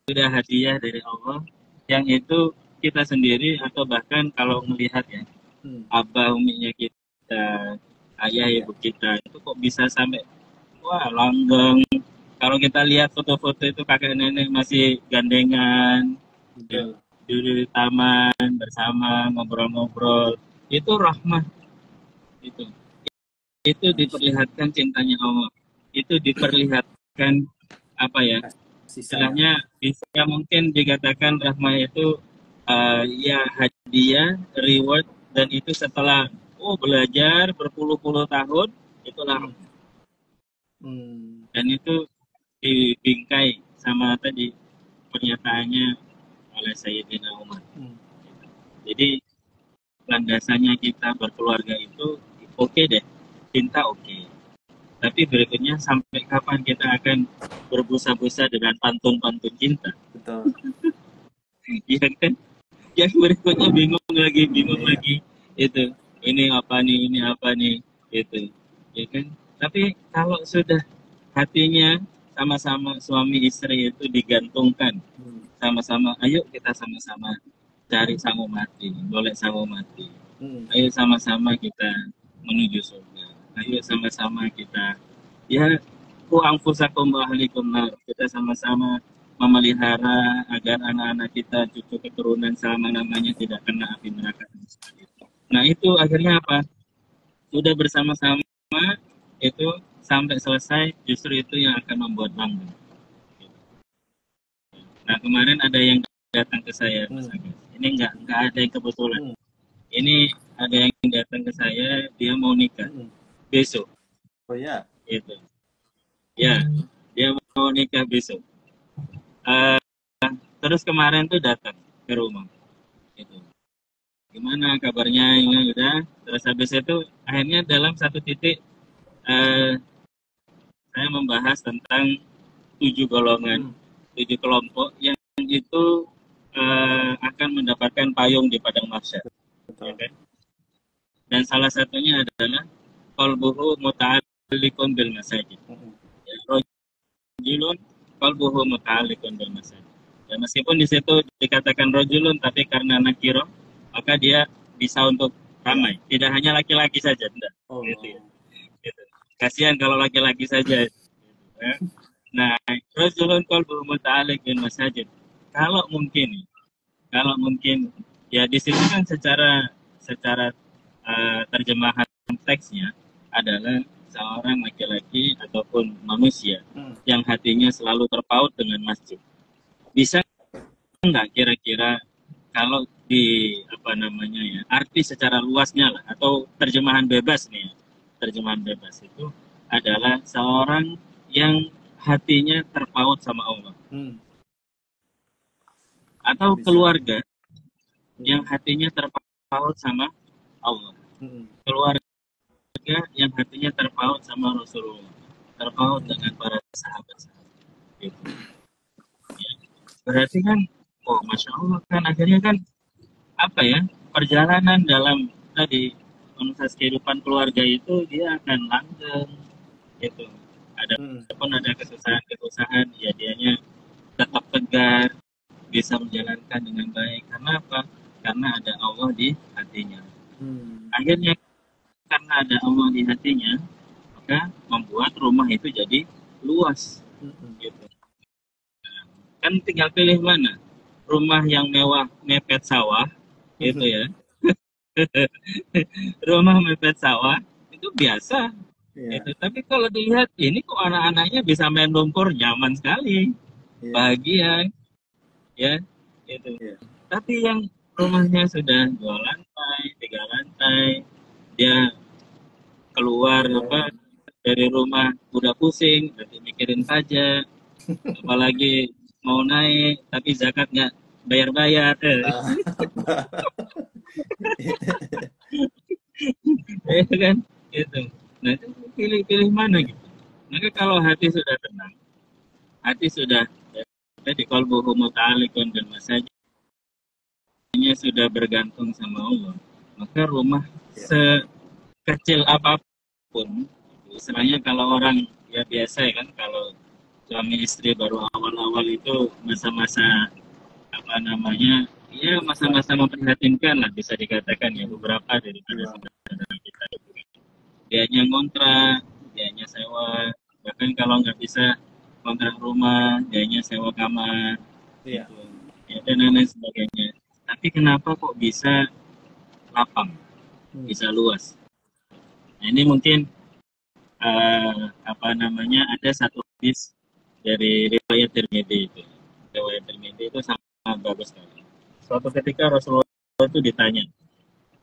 sudah hadiah dari Allah yang itu kita sendiri atau bahkan kalau melihat ya Mm. abah uminya kita, ayah Iya. ibu kita itu kok bisa sampai wah langgeng. Kalau kita lihat foto-foto itu kakek nenek masih gandengan, ya, Betul. duduk di taman bersama ngobrol-ngobrol, itu rahmah itu. itu diperlihatkan cintanya Allah. Itu diperlihatkan apa ya? Istilahnya bisa mungkin dikatakan rahmah itu ya hadiah, reward, dan itu setelah belajar berpuluh-puluh tahun, itulah rahmah. Dan itu dibingkai sama tadi pernyataannya oleh Sayyidina Umar. Jadi landasannya kita berkeluarga itu oke deh, cinta oke. Tapi berikutnya sampai kapan kita akan berbusa-busa dengan pantun-pantun cinta? Betul. Iya kan? Yang berikutnya bingung lagi. Itu, ini apa nih, itu. Ya kan? Tapi kalau sudah hatinya sama-sama suami istri itu digantungkan, sama-sama, ayo kita sama-sama cari sangu mati, golek sangu mati. Ayo sama-sama kita menuju surga. Ayo sama-sama kita ya ku anfusakum wa ahlikum nar. Kita sama-sama memelihara agar anak-anak kita, cucu keturunan selama-lamanya tidak kena api neraka. Nah, itu akhirnya apa? Sudah bersama-sama itu sampai selesai, justru itu yang akan membuat langgeng. Nah, kemarin ada yang datang ke saya, Mas Agus. Ini nggak ada yang kebetulan. Ini ada yang datang ke saya, dia mau nikah besok. Oh ya? Itu. Ya, dia mau nikah besok. Terus kemarin tuh datang ke rumah. Itu. Gimana kabarnya? Ini udah. Terus habis itu akhirnya dalam satu titik saya membahas tentang 7 golongan, 7 kelompok yang itu akan mendapatkan payung di padang mahsyar. Ya kan? Dan salah satunya adalah qalbuhu muta'alliqun bil masajid. Rajulun qalbuhu muta'alliqun bil masajid. Ya, meskipun di situ dikatakan rajulun, tapi karena nakiro, maka dia bisa untuk ramai. Tidak hanya laki-laki saja, enggak. Gitu ya. Gitu. Kasihan kalau laki-laki saja. Ya. Nah, rajulun qalbuhu muta'alliqun bil masajid. Kalau mungkin ya di sini kan secara terjemahan teksnya adalah seorang laki-laki ataupun manusia yang hatinya selalu terpaut dengan masjid. Bisa nggak kira-kira kalau di arti secara luasnya lah, atau terjemahan bebas nih ya, terjemahan bebas itu adalah seorang yang hatinya terpaut sama Allah, atau keluarga yang hatinya terpaut sama Allah, keluarga yang hatinya terpaut sama Rasulullah, terpaut dengan para sahabat-sahabat. Gitu. Ya. Berarti kan, Masya Allah kan akhirnya kan perjalanan dalam tadi proses kehidupan keluarga itu dia akan langgeng. Gitu. Ada kesusahan, ya dianya tetap tegar, bisa menjalankan dengan baik. Karena apa? Karena ada Allah di hatinya. Akhirnya karena ada Allah di hatinya, maka membuat rumah itu jadi luas. Gitu. Kan tinggal pilih mana? Rumah yang mewah mepet sawah, gitu ya. Rumah mepet sawah itu biasa. Gitu. Tapi kalau dilihat ini kok anak-anaknya bisa main lumpur, nyaman sekali, bahagia, ya. Gitu. Tapi yang rumahnya sudah 2 lantai, 3 lantai, dia keluar dari rumah udah pusing, nanti mikirin pajak, apalagi mau naik tapi zakat nggak bayar-bayar. Kan gitu. Nah, itu pilih mana gitu. Maka kalau hati sudah tenang, hati sudah di qalbuhu muta'alliqun bil masajid, sudah bergantung sama Allah, maka rumah sekecil apapun, istilahnya kalau orang ya biasa ya kan, kalau suami istri baru awal-awal itu masa-masa ya masa-masa memprihatinkan lah, bisa dikatakan ya, beberapa daripada saudara kita itu. Dianya ngontrak, dianya sewa, bahkan kalau nggak bisa kontrak rumah, dianya sewa kamar, gitu. Ya, dan lain sebagainya. Tapi kenapa kok bisa lapang, bisa luas? Nah, ini mungkin ada satu hadis dari riwayat Tirmidzi itu. Riwayat Tirmidzi itu sangat bagus sekali. Suatu ketika Rasulullah itu ditanya,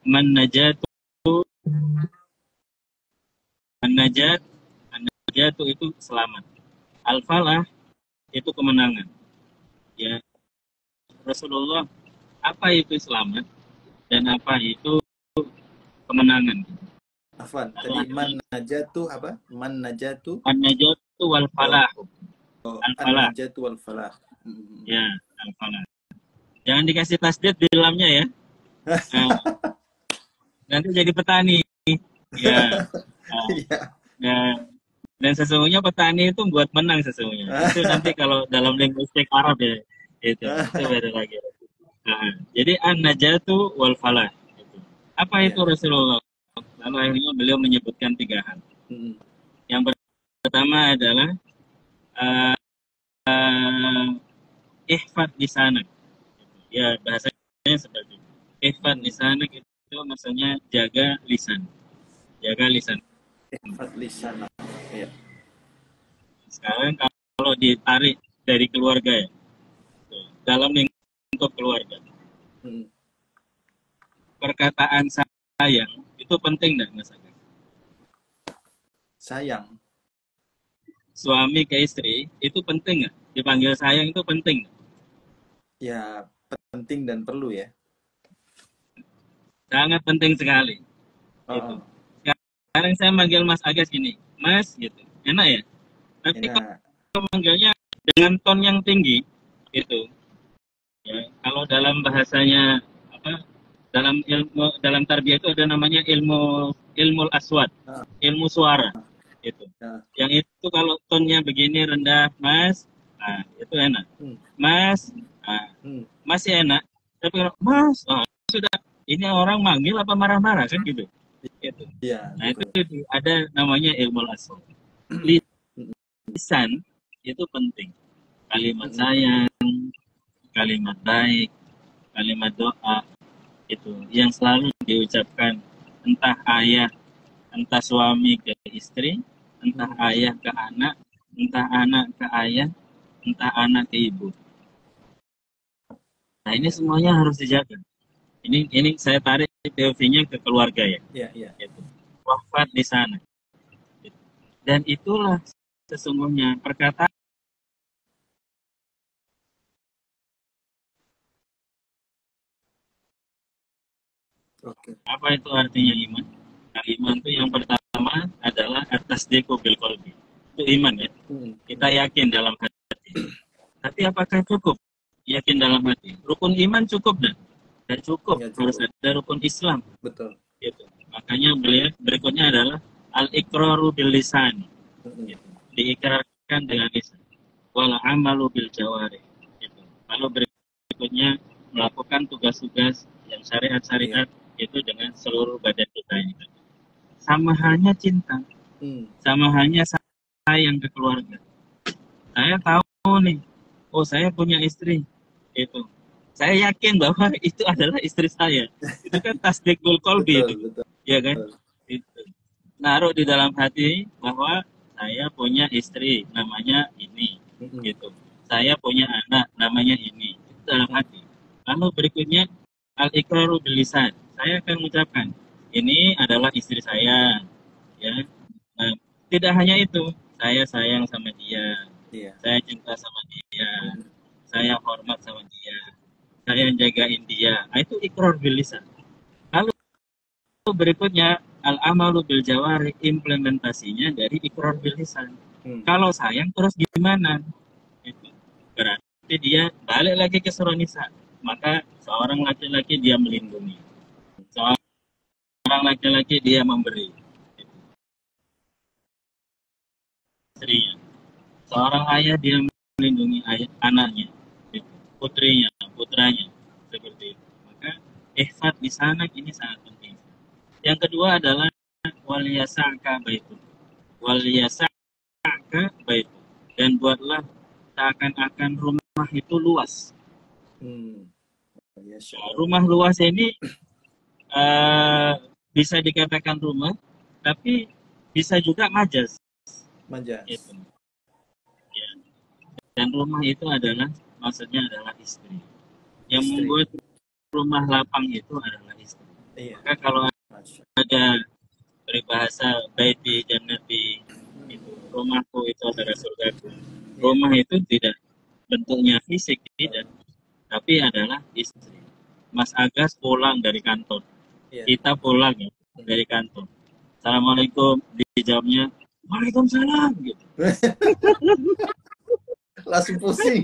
"Man najatu?" An-najatu itu selamat. Al-falah itu kemenangan. Ya, Rasulullah, apa itu selamat dan apa itu kemenangan? Afwan, tadi man najatu apa? Man najatu? An-najatu wal falah. Oh, Al-falah. an-najatu wal falah. Ya, al-falah. Jangan dikasih tasdid di dalamnya ya. Nanti jadi petani. Ya. Dan sesungguhnya petani itu buat menang sesungguhnya. Itu nanti kalau dalam linguistik Arab ya. Itu beda lagi. Jadi an-najatu wal falah. Apa itu Rasulullah? Lalu akhirnya beliau menyebutkan 3 hal. Yang pertama adalah ihfad lisanak. Ya, bahasanya seperti itu. Ihfad lisanak itu maksudnya jaga lisan. Jaga lisan. Ihfad lisanak. Ya. Sekarang kalau ditarik dari keluarga ya. Dalam lingkup keluarga. Perkataan sayang itu penting enggak, Mas Agus? Sayang. Suami ke istri itu penting nggak? Dipanggil sayang itu penting nggak? Ya, penting dan perlu ya. Sangat penting sekali. Gitu. Sekarang saya manggil Mas Agus gini, Mas gitu, enak ya? Tapi kalau manggilnya dengan ton yang tinggi, itu, ya, kalau dalam bahasanya apa? Dalam tarbiyah itu ada namanya ilmu aswat, ilmu suara, itu. Yang itu kalau tonnya begini rendah, Mas, nah, itu enak. Mas, nah, masih enak. Tapi kalau Mas, sudah ini orang manggil apa marah-marah kan gitu. Gitu. Ya, nah itu ada namanya ilmu aswat. Lisan itu penting. Kalimat sayang, kalimat baik, kalimat doa itu yang selalu diucapkan entah ayah, entah suami ke istri, entah ayah ke anak, entah anak ke ayah, entah anak ke ibu. Nah ini semuanya harus dijaga. Ini saya tarik POV-nya ke keluarga ya. Iya. Gitu. Wafat di sana. Gitu. Dan itulah sesungguhnya perkataan. Apa itu artinya iman? Nah, iman itu yang pertama adalah atas bil qalbi. Itu iman ya. Kita yakin dalam hati. Tapi apakah cukup yakin dalam hati? Rukun iman cukup dan cukup. Ya, harus ada rukun Islam. Betul. Gitu. Makanya berikutnya adalah al-iqraru bil lisan. Gitu. Diikrarkan dengan lisan. Wal amalu bil jawarih. Gitu. Lalu berikutnya melakukan tugas-tugas yang syariat-syariat itu dengan seluruh badan kita ini. Sama hanya cinta. Sama hanya sayang ke keluarga. Saya tahu nih, saya punya istri. Itu. Saya yakin bahwa itu adalah istri saya. Itu kan tasdikul qalbi itu. Betul. Ya kan? Itu. Naruh di dalam hati bahwa saya punya istri namanya ini. Gitu. Saya punya anak namanya ini. Itu dalam hati. Lalu berikutnya al-iqraru bil lisan. Saya akan mengucapkan ini adalah istri saya. Ya. Nah, tidak hanya itu, saya sayang sama dia. Saya cinta sama dia. Saya hormat sama dia. Saya jagain dia. Nah, itu iqrar bil lisan. Lalu berikutnya al-amalu bil jawari, implementasinya dari iqrar bil lisan. Kalau sayang terus gimana? Itu. Berarti dia balik lagi ke surah Nisa. Maka seorang laki-laki dia melindungi. Seorang laki-laki dia memberi. Istrinya. Seorang ayah dia melindungi anaknya. Putrinya, putranya. Seperti itu. Maka ihfad di sana ini sangat penting. Yang kedua adalah wal yasa'ka baitu. Wal yasa'ka baitu. Dan buatlah seakan-akan rumah itu luas. Rumah luas ini bisa dikatakan rumah, tapi bisa juga majas. Majas. Itu. Ya. Dan rumah itu adalah, maksudnya adalah istri. Yang Istri. membuat rumah lapang itu adalah istri. Iya. Maka kalau Masya. ada peribahasa baiti jannati, itu rumahku itu adalah surgaku. Rumah itu tidak bentuknya fisik, tidak, tapi adalah istri. Mas Agas pulang dari kantor, Iya. kita pulang ya dari kantor. Assalamualaikum, dijawabnya Waalaikumsalam gitu. Langsung pusing.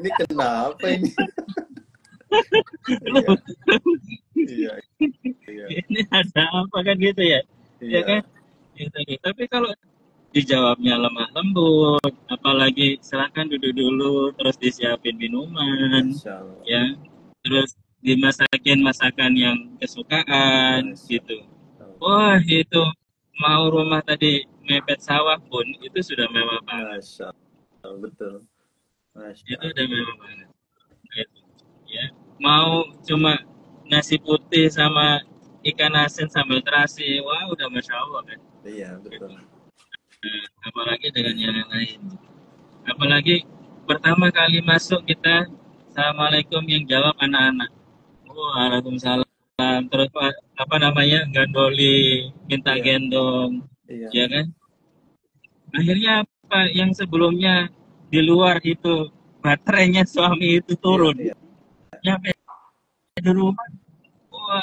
Ini kenapa ini? Iya. Iya. Ini ada apa kan gitu ya? Iya. Ya kan? Gitu. Tapi kalau dijawabnya lemah lembut, apalagi silakan duduk dulu, terus disiapin minuman, Masya Allah. ya, terus dimasakin masakan yang kesukaan, gitu. Wah itu mau rumah tadi mepet sawah pun itu sudah mewah banget. Masya Allah, betul. Masya Itu udah mewah banget. Gitu. Ya, mau cuma nasi putih sama ikan asin sambal terasi, wah udah masya Allah kan. Iya betul. Apalagi dengan yang lain. Apalagi pertama kali masuk kita Assalamualaikum yang jawab anak-anak. Waalaikumsalam. Terus apa namanya gandoli, minta gendong, ya kan? Akhirnya apa yang sebelumnya di luar itu baterainya suami itu turun, nyampe di rumah,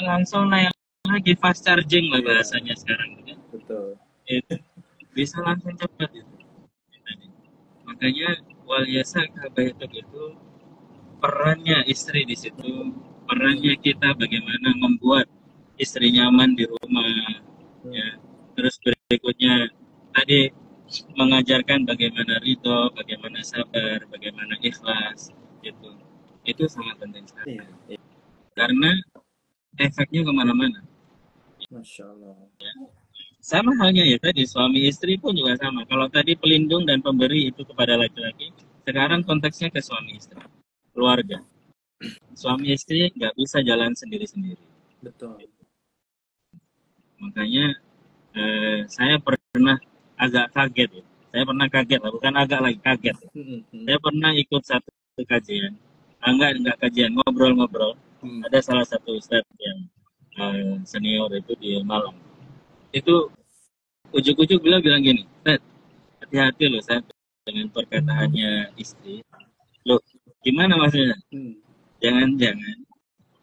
langsung naik lagi fast charging lah bahasanya sekarang, kan? Betul. Itu bisa langsung cepat itu. Makanya wal yasa kabaituk itu perannya istri di situ, perannya kita bagaimana membuat istri nyaman di rumah, ya. Terus berikutnya tadi mengajarkan bagaimana ridho, bagaimana sabar, bagaimana ikhlas, gitu. Itu sangat penting sekali. Karena efeknya kemana-mana. Masya Allah. Ya. Sama halnya ya tadi, suami istri pun juga sama. Kalau tadi pelindung dan pemberi itu kepada laki-laki, sekarang konteksnya ke suami istri, keluarga. Suami istri nggak bisa jalan sendiri-sendiri. Betul. Makanya saya pernah agak kaget ya. Saya pernah kaget, bukan agak lagi kaget. Saya pernah ikut satu kajian, enggak kajian, ngobrol-ngobrol. Ada salah satu ustadz yang senior itu di Malang. Itu ujuk-ujuk beliau bilang gini, hati-hati loh Ustaz dengan perkataannya istri. Loh, gimana maksudnya? Jangan-jangan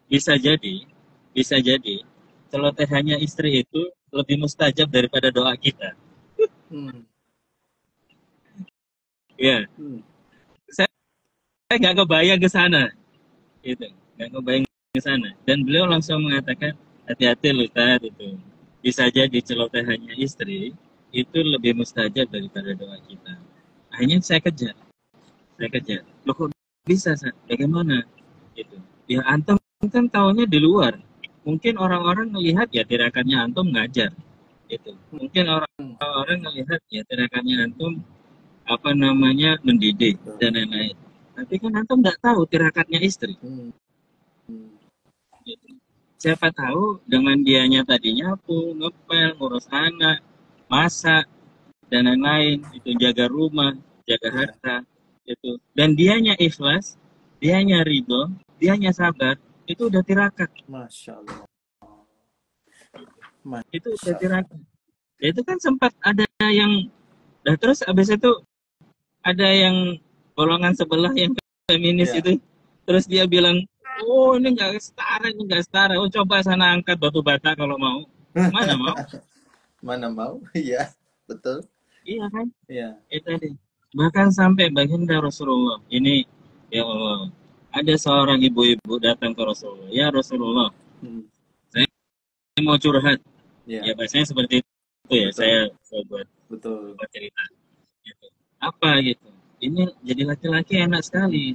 bisa jadi celotehannya istri itu lebih mustajab daripada doa kita. Ya, saya nggak kebayang ke sana, gitu, nggak kebayang ke sana. Dan beliau langsung mengatakan, hati-hati loh Ustaz itu. Bisa jadi celotehannya istri itu lebih mustajab daripada doa kita. Akhirnya saya kejar. Loh kok bisa, Sat? Bagaimana? Gitu. Ya antum kan tahunya di luar. Mungkin orang-orang melihat ya tirakannya antum ngajar. Gitu. Mungkin orang melihat ya tirakannya antum apa namanya mendidik dan lain-lain. Tapi kan antum nggak tahu tirakannya istri. Gitu. Siapa tahu dengan dianya tadi nyapu, ngepel, ngurus anak, masak, dan lain-lain, itu jaga rumah, jaga harta, itu. Dan dianya ikhlas, dianya ridho, dianya sabar, itu udah tirakat. Masya Allah. Itu udah tirakat. Ya, itu kan sempat ada yang, terus abis itu ada yang golongan sebelah yang feminis itu, terus dia bilang, oh ini nggak setara. Oh coba sana angkat batu bata kalau mau. Mana mau? Mana mau? Iya, betul. Iya kan? Iya. Itu tadi. Bahkan sampai baginda Rasulullah. Ini, ya Allah, ada seorang ibu-ibu datang ke Rasulullah. Ya Rasulullah, saya mau curhat. Ya bahasanya seperti itu ya. Saya buat cerita. Gitu. Apa gitu? Ini jadi laki-laki enak sekali.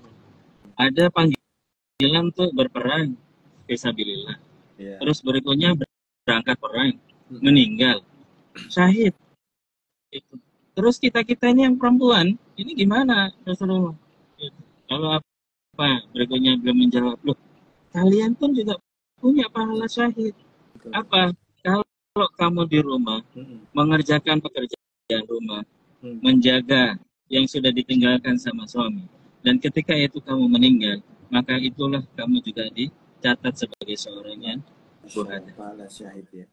Ada panggilan untuk berperang fisabilillah. Terus berikutnya berangkat perang, meninggal, syahid. Itu. Terus kita ini yang perempuan, ini gimana Rasulullah? Gitu. Kalau apa berikutnya belum menjawab, loh kalian pun juga punya pahala syahid. Apa? Kalau kamu di rumah mengerjakan pekerjaan rumah, menjaga yang sudah ditinggalkan sama suami, dan ketika itu kamu meninggal, maka itulah kamu juga dicatat sebagai seorang yang syuhada. Syahid ya.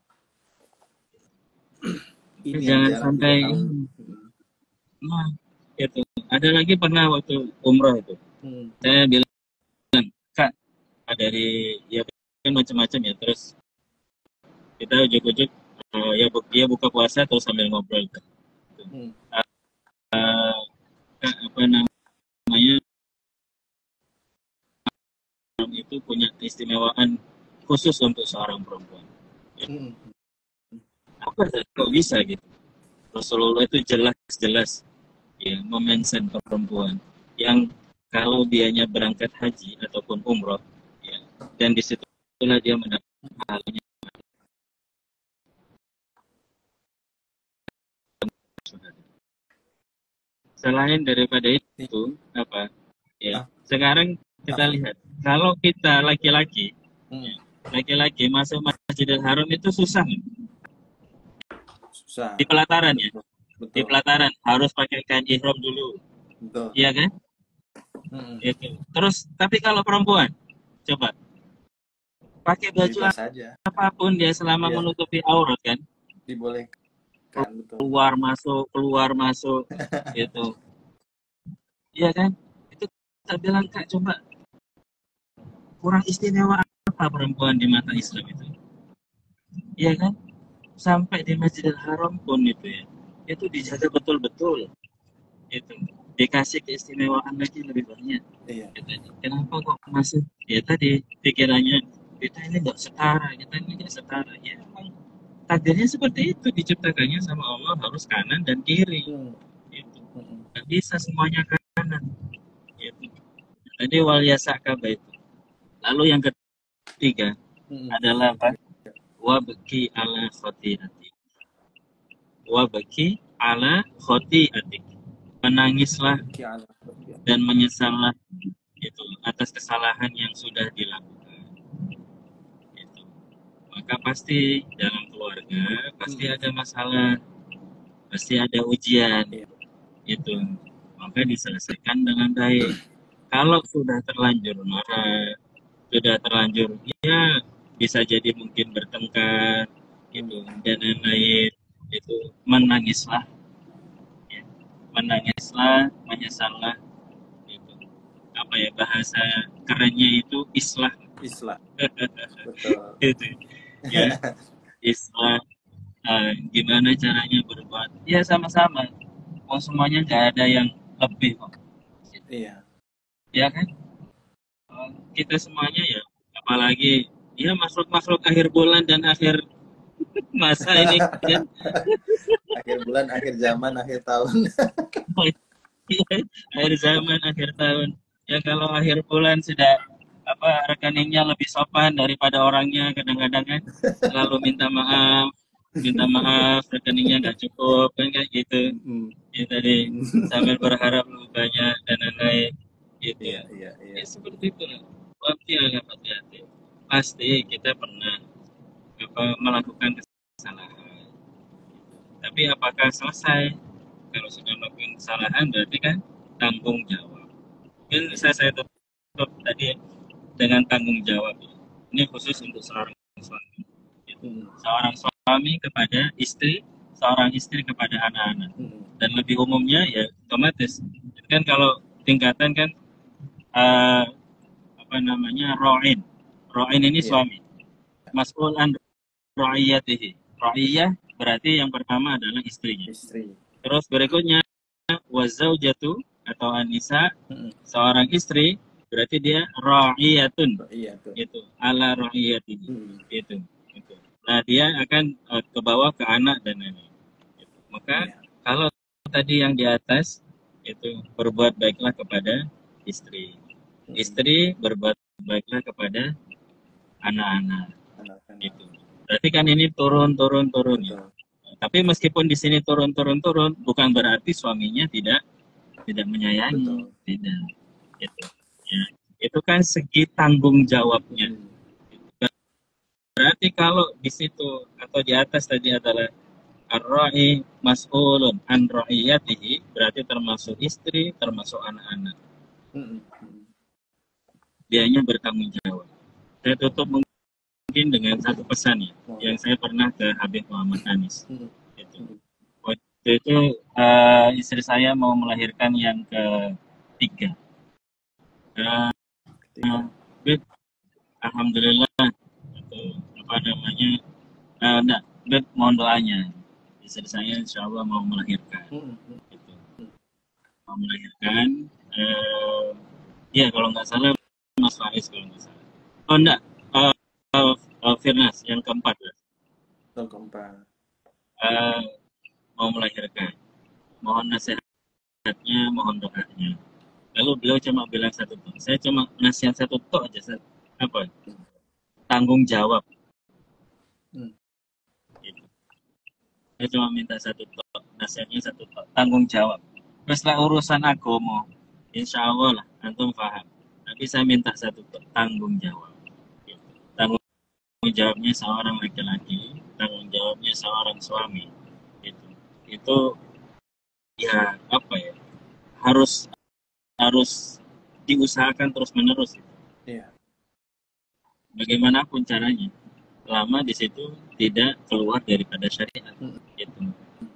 Jangan sampai. Nah, itu ada lagi pernah waktu umroh itu, saya bilang, Kak, dari ya macam-macam ya, terus kita ujuk-ujuk ya dia buka puasa terus sambil ngobrol gitu. Kak, apa namanya, itu punya keistimewaan khusus untuk seorang perempuan. Apa kok bisa gitu? Rasulullah itu jelas-jelas ya memention perempuan yang kalau dianya berangkat haji ataupun umroh ya, dan disitulah dia mendapat pahalanya. Selain daripada itu apa ya, sekarang kita lihat kalau kita laki-laki masuk Masjidil Haram itu susah di pelataran ya. Betul. Di pelataran harus pakai kain ihram dulu. Betul. Iya kan? Itu. Terus tapi kalau perempuan coba pakai baju apapun dia selama menutupi aurat kan? Dibolehkan. Keluar masuk gitu. Iya kan? Itu kita bilang, Kak, coba kurang istimewa apa perempuan di mata Islam itu? Iya kan? Sampai di Masjidil Haram pun itu ya, itu dijaga betul-betul, itu dikasih keistimewaan lagi lebih banyak. Iya. Kenapa kok masih ya tadi pikirannya kita ini nggak setara, kita ini nggak setara. Ya emang takdirnya seperti itu, diciptakannya sama Allah harus kanan dan kiri. Itu nggak bisa semuanya kanan. Itu tadi wal yasakaba itu. Lalu yang ketiga adalah apa? Wabki ala khoti'atik. Wabki ala khoti'atik. Menangislah dan menyesallah itu atas kesalahan yang sudah dilakukan. Itu. Maka pasti dalam keluarga pasti ada masalah, pasti ada ujian. Itu. Maka diselesaikan dengan baik. Kalau sudah terlanjur marah, sudah terlanjur ya bisa jadi mungkin bertengkar gitu dan lain-lain, itu menangislah ya. Menangislah, menyesallah itu. Apa ya bahasa kerennya itu islah. Betul. Itu ya islah. Gimana caranya berbuat ya sama-sama, mau semuanya nggak ada yang lebih kok. Iya ya kan, kita semuanya ya, apalagi ya makhluk-makhluk akhir bulan dan akhir masa ini kan. Akhir bulan, akhir zaman, akhir tahun. Akhir zaman, akhir tahun. Ya kalau akhir bulan sudah apa rekeningnya lebih sopan daripada orangnya, kadang-kadang kan selalu minta maaf rekeningnya nggak cukup kan kayak gitu. Ya tadi sambil berharap lebih banyak dan lain-lain gitu ya. Ya seperti itu. Hati-hati. Pasti kita pernah melakukan kesalahan. Tapi apakah selesai? Kalau sudah melakukan kesalahan berarti kan tanggung jawab. Mungkin saya tutup tadi dengan tanggung jawab. Ini khusus untuk seorang suami. Seorang suami kepada istri, seorang istri kepada anak-anak. Dan lebih umumnya ya otomatis. Kan kalau tingkatan kan Ro'in ini suami. Mas'ul an ra'iyatihi. Ra'iyah berarti yang pertama adalah istrinya. Terus berikutnya wazaujatu atau an-nisa, seorang istri berarti dia ra'iyatun. Itu ala ra'iyatihi. Itu. Nah, dia akan ke bawah ke anak dan lain-lain. Maka kalau tadi yang di atas itu berbuat baiklah kepada istri. Istri berbuat baiklah kepada anak-anak. Gitu. Berarti kan ini turun ya. Tapi meskipun di sini turun, bukan berarti suaminya tidak menyayangi. Tidak. Gitu. Ya. Itu kan segi tanggung jawabnya. berarti kalau di situ atau di atas tadi adalah ar-ra'i mas'ulun an ra'iyatihi, berarti termasuk istri, termasuk anak-anak. Dianya bertanggung jawab. Saya tutup mungkin dengan satu pesan ya, yang saya pernah ke Habib Muhammad Anis. Waktu itu istri saya mau melahirkan yang ketiga. Beb, alhamdulillah, apa namanya, enggak, Beb, mohon doanya. Istri saya insya Allah mau melahirkan. Gitu. Mau melahirkan, ya kalau nggak salah Mas Faris kalau nggak salah. Oh enggak, Firnas yang keempat. Mau melahirkan. Mohon nasihatnya, mohon doanya. Lalu beliau cuma bilang satu tok. Saya cuma nasihat satu tok aja. Apa? Tanggung jawab. Gitu. Saya cuma minta satu tok. Nasihatnya satu tok. Tanggung jawab. Setelah urusan agama, insya Allah lah, antum paham. Tapi saya minta satu tok. Tanggung jawab. Gitu. Tanggung jawabnya seorang laki-laki. Tanggung jawabnya seorang suami. Gitu. Itu ya apa ya? Harus diusahakan terus-menerus. Bagaimanapun caranya, selama di situ tidak keluar daripada syariat, gitu.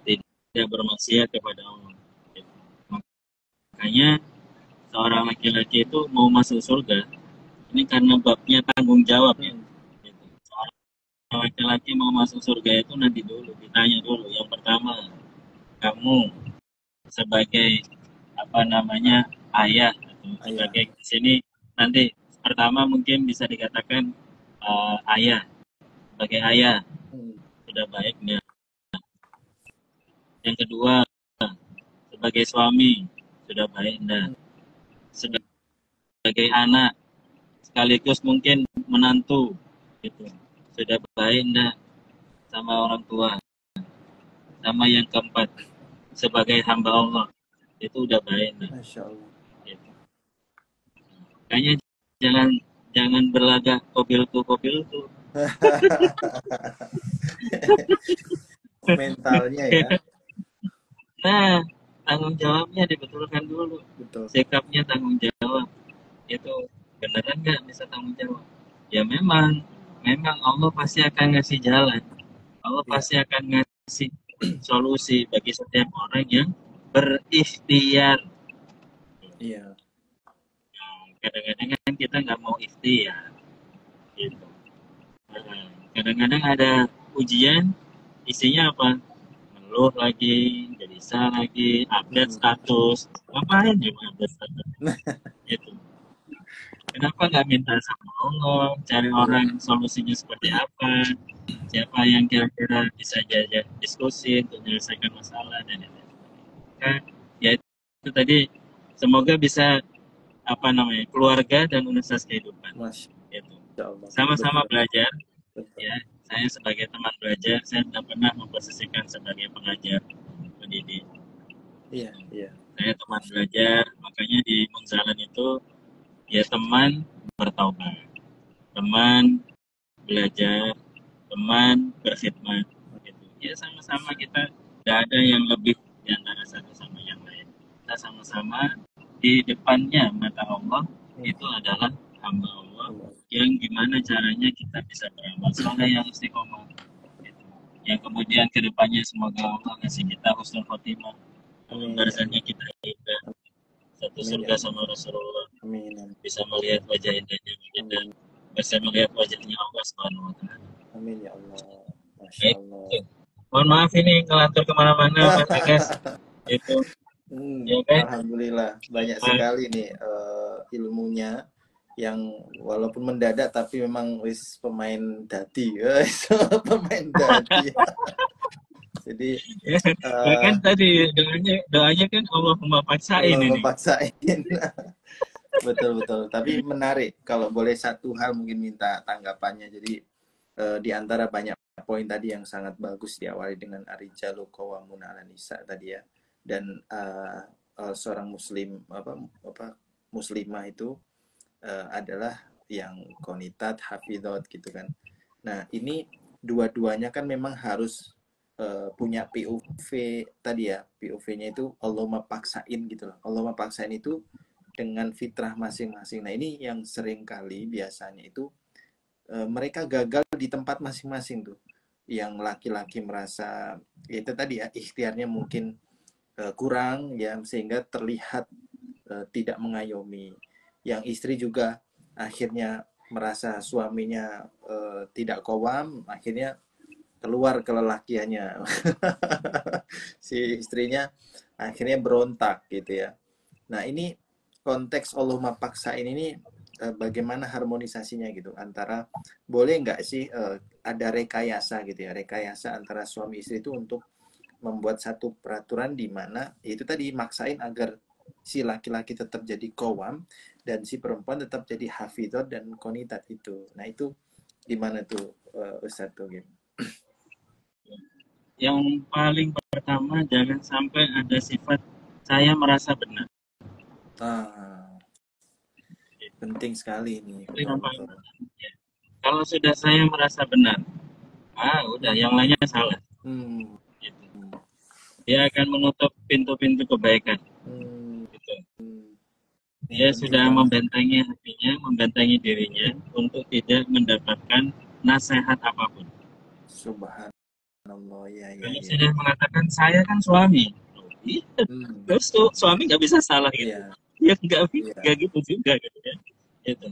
Tidak bermaksiat kepada Allah. Gitu. Makanya seorang laki-laki itu mau masuk surga, ini karena babnya tanggung jawab ya. Gitu. Seorang laki-laki mau masuk surga itu nanti dulu ditanya dulu. Yang pertama, kamu sebagai apa namanya ayah atau sebagai di sini nanti pertama mungkin bisa dikatakan ayah, sebagai ayah sudah baik ya. Yang kedua sebagai suami sudah baik enggak, sebagai anak sekaligus mungkin menantu gitu sudah baik enggak sama orang tua, sama yang keempat sebagai hamba Allah itu udah baik enggak. Masya Allah. Gitu. Kayaknya jangan berlagak kobil tuh mentalnya ya. Nah, tanggung jawabnya dibetulkan dulu. Betul. Sikapnya tanggung jawab. Itu beneran nggak bisa tanggung jawab? Ya memang Allah pasti akan ngasih jalan. Allah pasti akan ngasih solusi bagi setiap orang yang berikhtiar. Iya. Kadang-kadang kan kita nggak mau ikhtiar. Gitu. Kadang-kadang ada ujian, isinya apa? Mengeluh lagi, gelisah lagi, update status. Ngapain ya update status? Gitu. Kenapa nggak minta sama Allah, cari orang solusinya seperti apa, siapa yang kira-kira bisa jajak diskusi untuk menyelesaikan masalah dan lain-lain. Kan, ya itu tadi semoga bisa apa namanya keluarga dan universitas kehidupan. Gitu. Sama-sama belajar. Ya, saya sebagai teman belajar, saya tidak pernah memposisikan sebagai pengajar pendidik. Iya. Saya teman belajar, makanya di Munzalan itu ya teman bertaubat, teman belajar, teman berkhidmat. Gitu. Ya sama-sama kita tidak ada yang lebih di antara satu sama yang lain. Kita sama-sama di depannya mata Allah itu adalah hamba Allah yang gimana caranya kita bisa beramal soleh yang istiqomah. Gitu. Yang kemudian kedepannya semoga Allah ngasih kita husnul khotimah, barzannya kita indah, satu surga sama Rasulullah. Amin. Bisa melihat wajah indahnya kita, bisa melihat wajahnya Allah Subhanahu wa Ta'ala. Amin ya Allah. Masya Allah. Mohon maaf ini ngelantur kemana-mana Mas Bagas. Itu. Ya, kan? Alhamdulillah banyak sekali nih ilmunya yang walaupun mendadak tapi memang wis pemain dadi, pemain dadi. Jadi kan tadi doanya kan Allahumma paksain ini. Paksain. betul. Tapi menarik kalau boleh satu hal mungkin minta tanggapannya. Jadi di antara banyak poin tadi yang sangat bagus diawali dengan ar-rijalu qawwamun 'alan nisa tadi ya. Dan seorang muslim muslimah itu adalah yang qonitat hafidhot gitu kan. Nah, ini dua-duanya kan memang harus punya POV tadi ya. POV-nya itu Allahumma paksain gitu loh. Allahumma paksain itu dengan fitrah masing-masing. Nah, ini yang sering kali biasanya itu mereka gagal di tempat masing-masing tuh. Yang laki-laki merasa ya itu tadi ya, ikhtiarnya mungkin kurang ya, sehingga terlihat tidak mengayomi. Yang istri juga akhirnya merasa suaminya tidak kowam, akhirnya keluar kelelakiannya. Si istrinya akhirnya berontak gitu ya. Nah, ini konteks Allahumma paksain ini bagaimana harmonisasinya gitu antara boleh nggak sih ada rekayasa gitu ya, rekayasa antara suami istri itu untuk membuat satu peraturan di mana itu tadi maksain agar si laki-laki tetap jadi kowam dan si perempuan tetap jadi hafidhah dan konitat itu. Nah, itu gimana tuh Ustadz tuh gitu. Yang paling pertama, jangan sampai ada sifat saya merasa benar. Penting sekali ini. Yang paling pertama. Ya. Kalau sudah saya merasa benar, udah yang lainnya salah. Gitu. Dia akan menutup pintu-pintu kebaikan. Gitu. Dia sudah membentengi hatinya, membentengi dirinya untuk tidak mendapatkan nasihat apapun. Subhanallah, ya. Kalau sudah mengatakan saya kan suami, terus tuh suami nggak bisa salah gitu. Ya nggak gitu juga gitu ya. Gitu.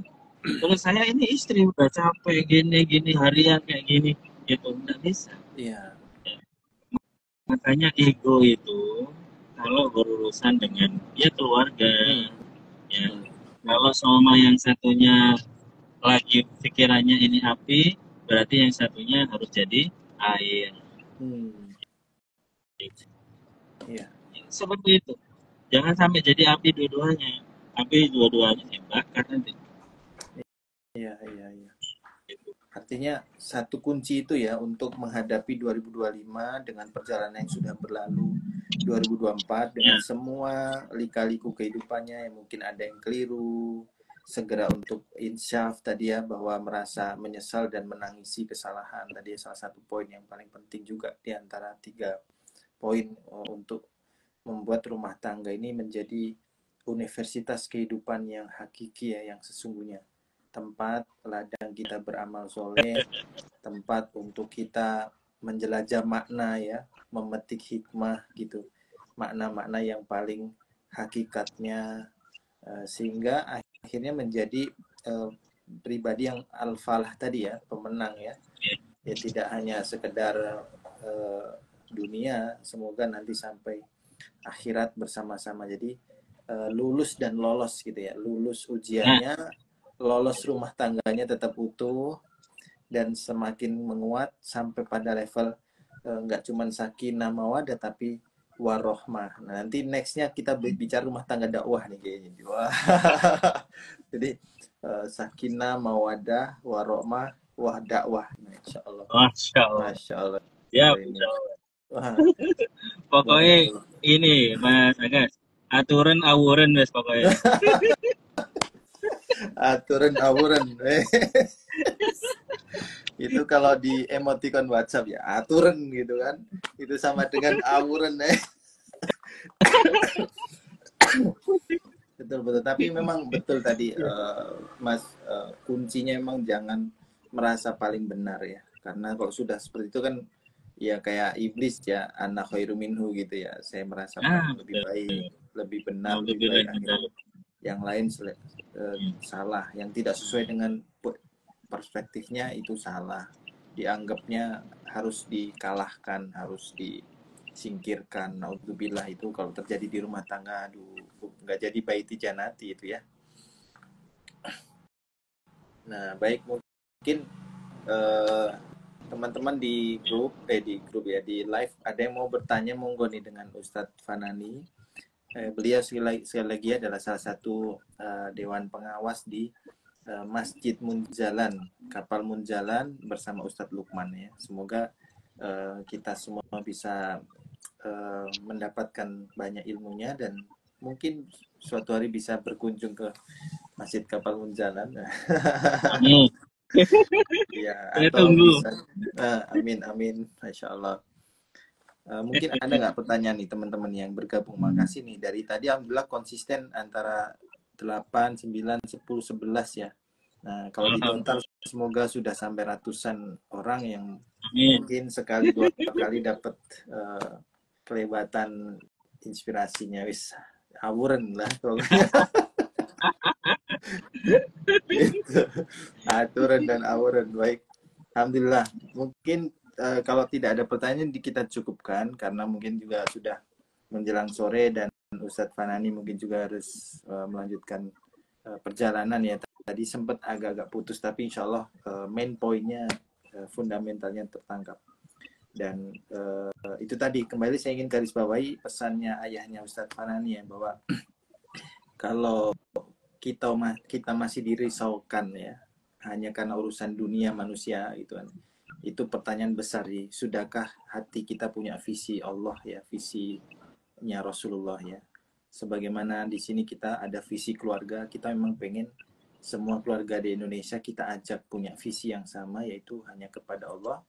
Kalau saya ini istri udah capek gini harian kayak gini, gitu nggak bisa. Iya. Makanya ego itu kalau berurusan dengan ya keluarga, ya kalau sama yang satunya lagi pikirannya ini api, berarti yang satunya harus jadi air. Iya. Seperti itu. Jangan sampai jadi api dua-duanya. Api dua-duanya dibakar nanti. Iya. Artinya satu kunci itu ya untuk menghadapi 2025 dengan perjalanan yang sudah berlalu, 2024 dengan semua lika-liku kehidupannya yang mungkin ada yang keliru, segera untuk insyaf tadi ya, bahwa merasa menyesal dan menangisi kesalahan tadi ya, salah satu poin yang paling penting juga di antara 3 poin untuk membuat rumah tangga ini menjadi universitas kehidupan yang hakiki ya, yang sesungguhnya. Tempat ladang kita beramal soleh, tempat untuk kita menjelajah makna ya, memetik hikmah gitu, makna-makna yang paling hakikatnya, sehingga akhirnya menjadi pribadi yang al-falah tadi ya, pemenang ya, ya tidak hanya sekedar dunia, semoga nanti sampai akhirat bersama-sama. Jadi lulus dan lolos gitu ya, lulus ujiannya, lolos rumah tangganya tetap utuh dan semakin menguat sampai pada level nggak cuma sakinah mawadah tapi warohmah. Nah, nanti nextnya kita bicara rumah tangga dakwah nih kayaknya. Wah. Jadi sakinah mawadah warohmah wah dakwah. Masya Allah. Masya Allah. Ya, wah. Pokoknya ini Mas Agas, aturan awuran wes pokoknya. Aturan awuran. Itu kalau di emoticon WhatsApp ya, aturan gitu kan. Itu sama dengan awuran. Betul. Tapi memang betul tadi Mas, kuncinya memang jangan merasa paling benar ya. Karena kalau sudah seperti itu kan ya kayak iblis ya, ana khairu minhu gitu ya. Saya merasa lebih baik, lebih benar, lebih baik. Yang lain salah, yang tidak sesuai dengan perspektifnya itu salah, dianggapnya harus dikalahkan, harus disingkirkan. Naudzubillah, itu kalau terjadi di rumah tangga, aduh, nggak jadi baiti janati itu ya. Nah, baik, mungkin teman-teman di grup ya, di live ada yang mau bertanya, monggo nih dengan Ustadz Fanani. Beliau sekali lagi adalah salah satu dewan pengawas di Masjid Munjalan, Kapal Munjalan bersama Ustadz Lukman ya. Semoga kita semua bisa mendapatkan banyak ilmunya dan mungkin suatu hari bisa berkunjung ke Masjid Kapal Munjalan. Ya, Saya atau tunggu. bisa. Amin, amin. Masya Allah. Mungkin ada nggak pertanyaan nih teman-teman yang bergabung? Makasih nih. Dari tadi alhamdulillah konsisten antara 8, 9, 10, 11 ya. Nah, kalau di total Alhamdulillah. semoga sudah sampai ratusan orang yang Amin. mungkin sekali dua kali dapat kelewatan inspirasinya. Wis awuren lah pokoknya. Gitu. Aturan dan awuren. Baik. Alhamdulillah. Mungkin kalau tidak ada pertanyaan kita cukupkan karena mungkin juga sudah menjelang sore dan Ustadz Fanani mungkin juga harus melanjutkan perjalanan ya. Tadi sempat agak-agak putus tapi insya Allah main poinnya fundamentalnya tertangkap. Dan itu tadi kembali saya ingin garis bawahi pesannya ayahnya Ustadz Fanani ya, bahwa kalau kita masih dirisaukan ya hanya karena urusan dunia manusia gitu kan, itu pertanyaan besar sih. Sudahkah hati kita punya visi Allah ya, visinya Rasulullah ya, sebagaimana di sini kita ada visi keluarga. Kita memang pengen semua keluarga di Indonesia kita ajak punya visi yang sama, yaitu hanya kepada Allah,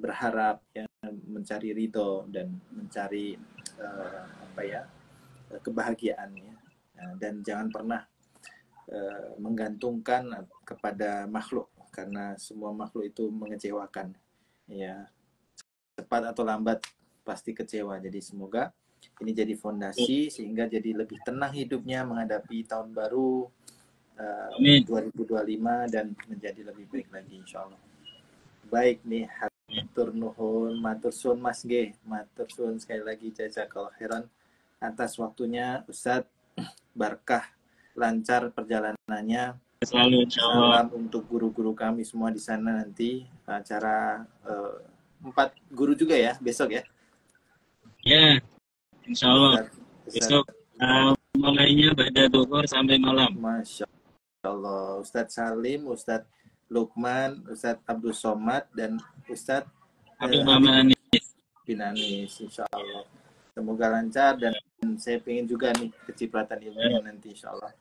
berharap ya, mencari ridho dan mencari kebahagiaannya. Dan jangan pernah menggantungkan kepada makhluk, karena semua makhluk itu mengecewakan ya, cepat atau lambat pasti kecewa. Jadi semoga ini jadi fondasi sehingga jadi lebih tenang hidupnya menghadapi tahun baru 2025 dan menjadi lebih baik lagi insyaallah. Baik nih, hatur nuhun, matur suwun Mas G, matur suwun sekali lagi, jazakallahu khairan atas waktunya Ustadz. Barkah, lancar perjalanannya. Selalu insyaallah. Salam untuk guru-guru kami semua di sana nanti. Acara 4 guru juga ya besok ya. Ya, insyaallah. Besok mulainya pada duhur sampai malam. Masya Allah. Ustadz Salim, Ustadz Lukman, Ustadz Abdul Somad, dan Ustadz Habib bin Anis, insya Allah. Semoga lancar dan saya pengen juga nih kecipratan ilmunya nanti insya Allah.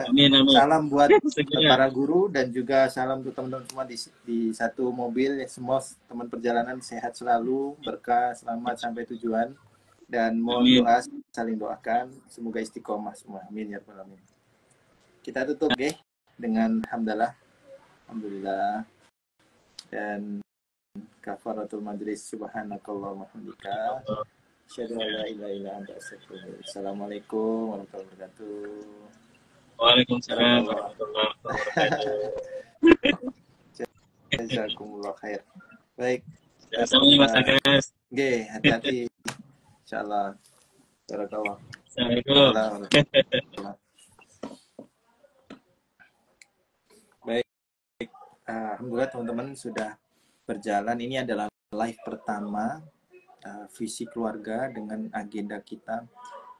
Amin, amin. Salam buat para guru dan juga salam untuk teman-teman semua di satu mobil. Semua teman perjalanan sehat selalu, berkah, selamat sampai tujuan. Dan mohon doa, saling doakan. Semoga istiqomah semua. Amin ya rabbal alamin. Kita tutup ya dengan hamdalah. Alhamdulillah. Dan kafaratul majlis, subhanakallahumma hamdika. Asyhadu an la ilaha illa anta astaghfiruka. Assalamualaikum warahmatullahi wabarakatuh. Waalaikumsalam warahmatullahi wabarakatuh. Jazakumullah khair. Baik. Assalamualaikum Mas Agus. Oke, hati-hati. Insyaallah. Barakallah. Assalamualaikum. Baik. Alhamdulillah teman-teman sudah berjalan. Ini adalah live pertama visi keluarga dengan agenda kita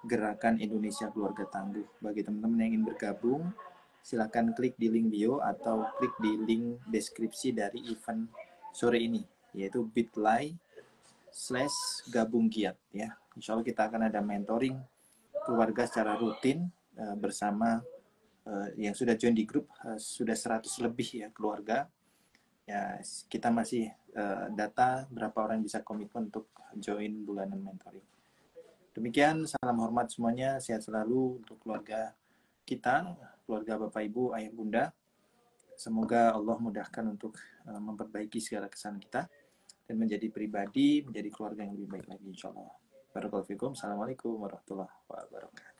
Gerakan Indonesia Keluarga Tangguh. Bagi teman-teman yang ingin bergabung, silakan klik di link bio atau klik di link deskripsi dari event sore ini, yaitu bit.ly/gabung giat ya. Insya Allah kita akan ada mentoring keluarga secara rutin bersama yang sudah join di grup, sudah 100 lebih ya keluarga. Ya, kita masih data berapa orang bisa komitmen untuk join bulanan mentoring. Demikian, salam hormat semuanya, sehat selalu untuk keluarga kita, keluarga Bapak Ibu, Ayah Bunda. Semoga Allah mudahkan untuk memperbaiki segala kesalahan kita dan menjadi pribadi, menjadi keluarga yang lebih baik lagi insya Allah. Barakallahu fikum. Assalamualaikum warahmatullahi wabarakatuh.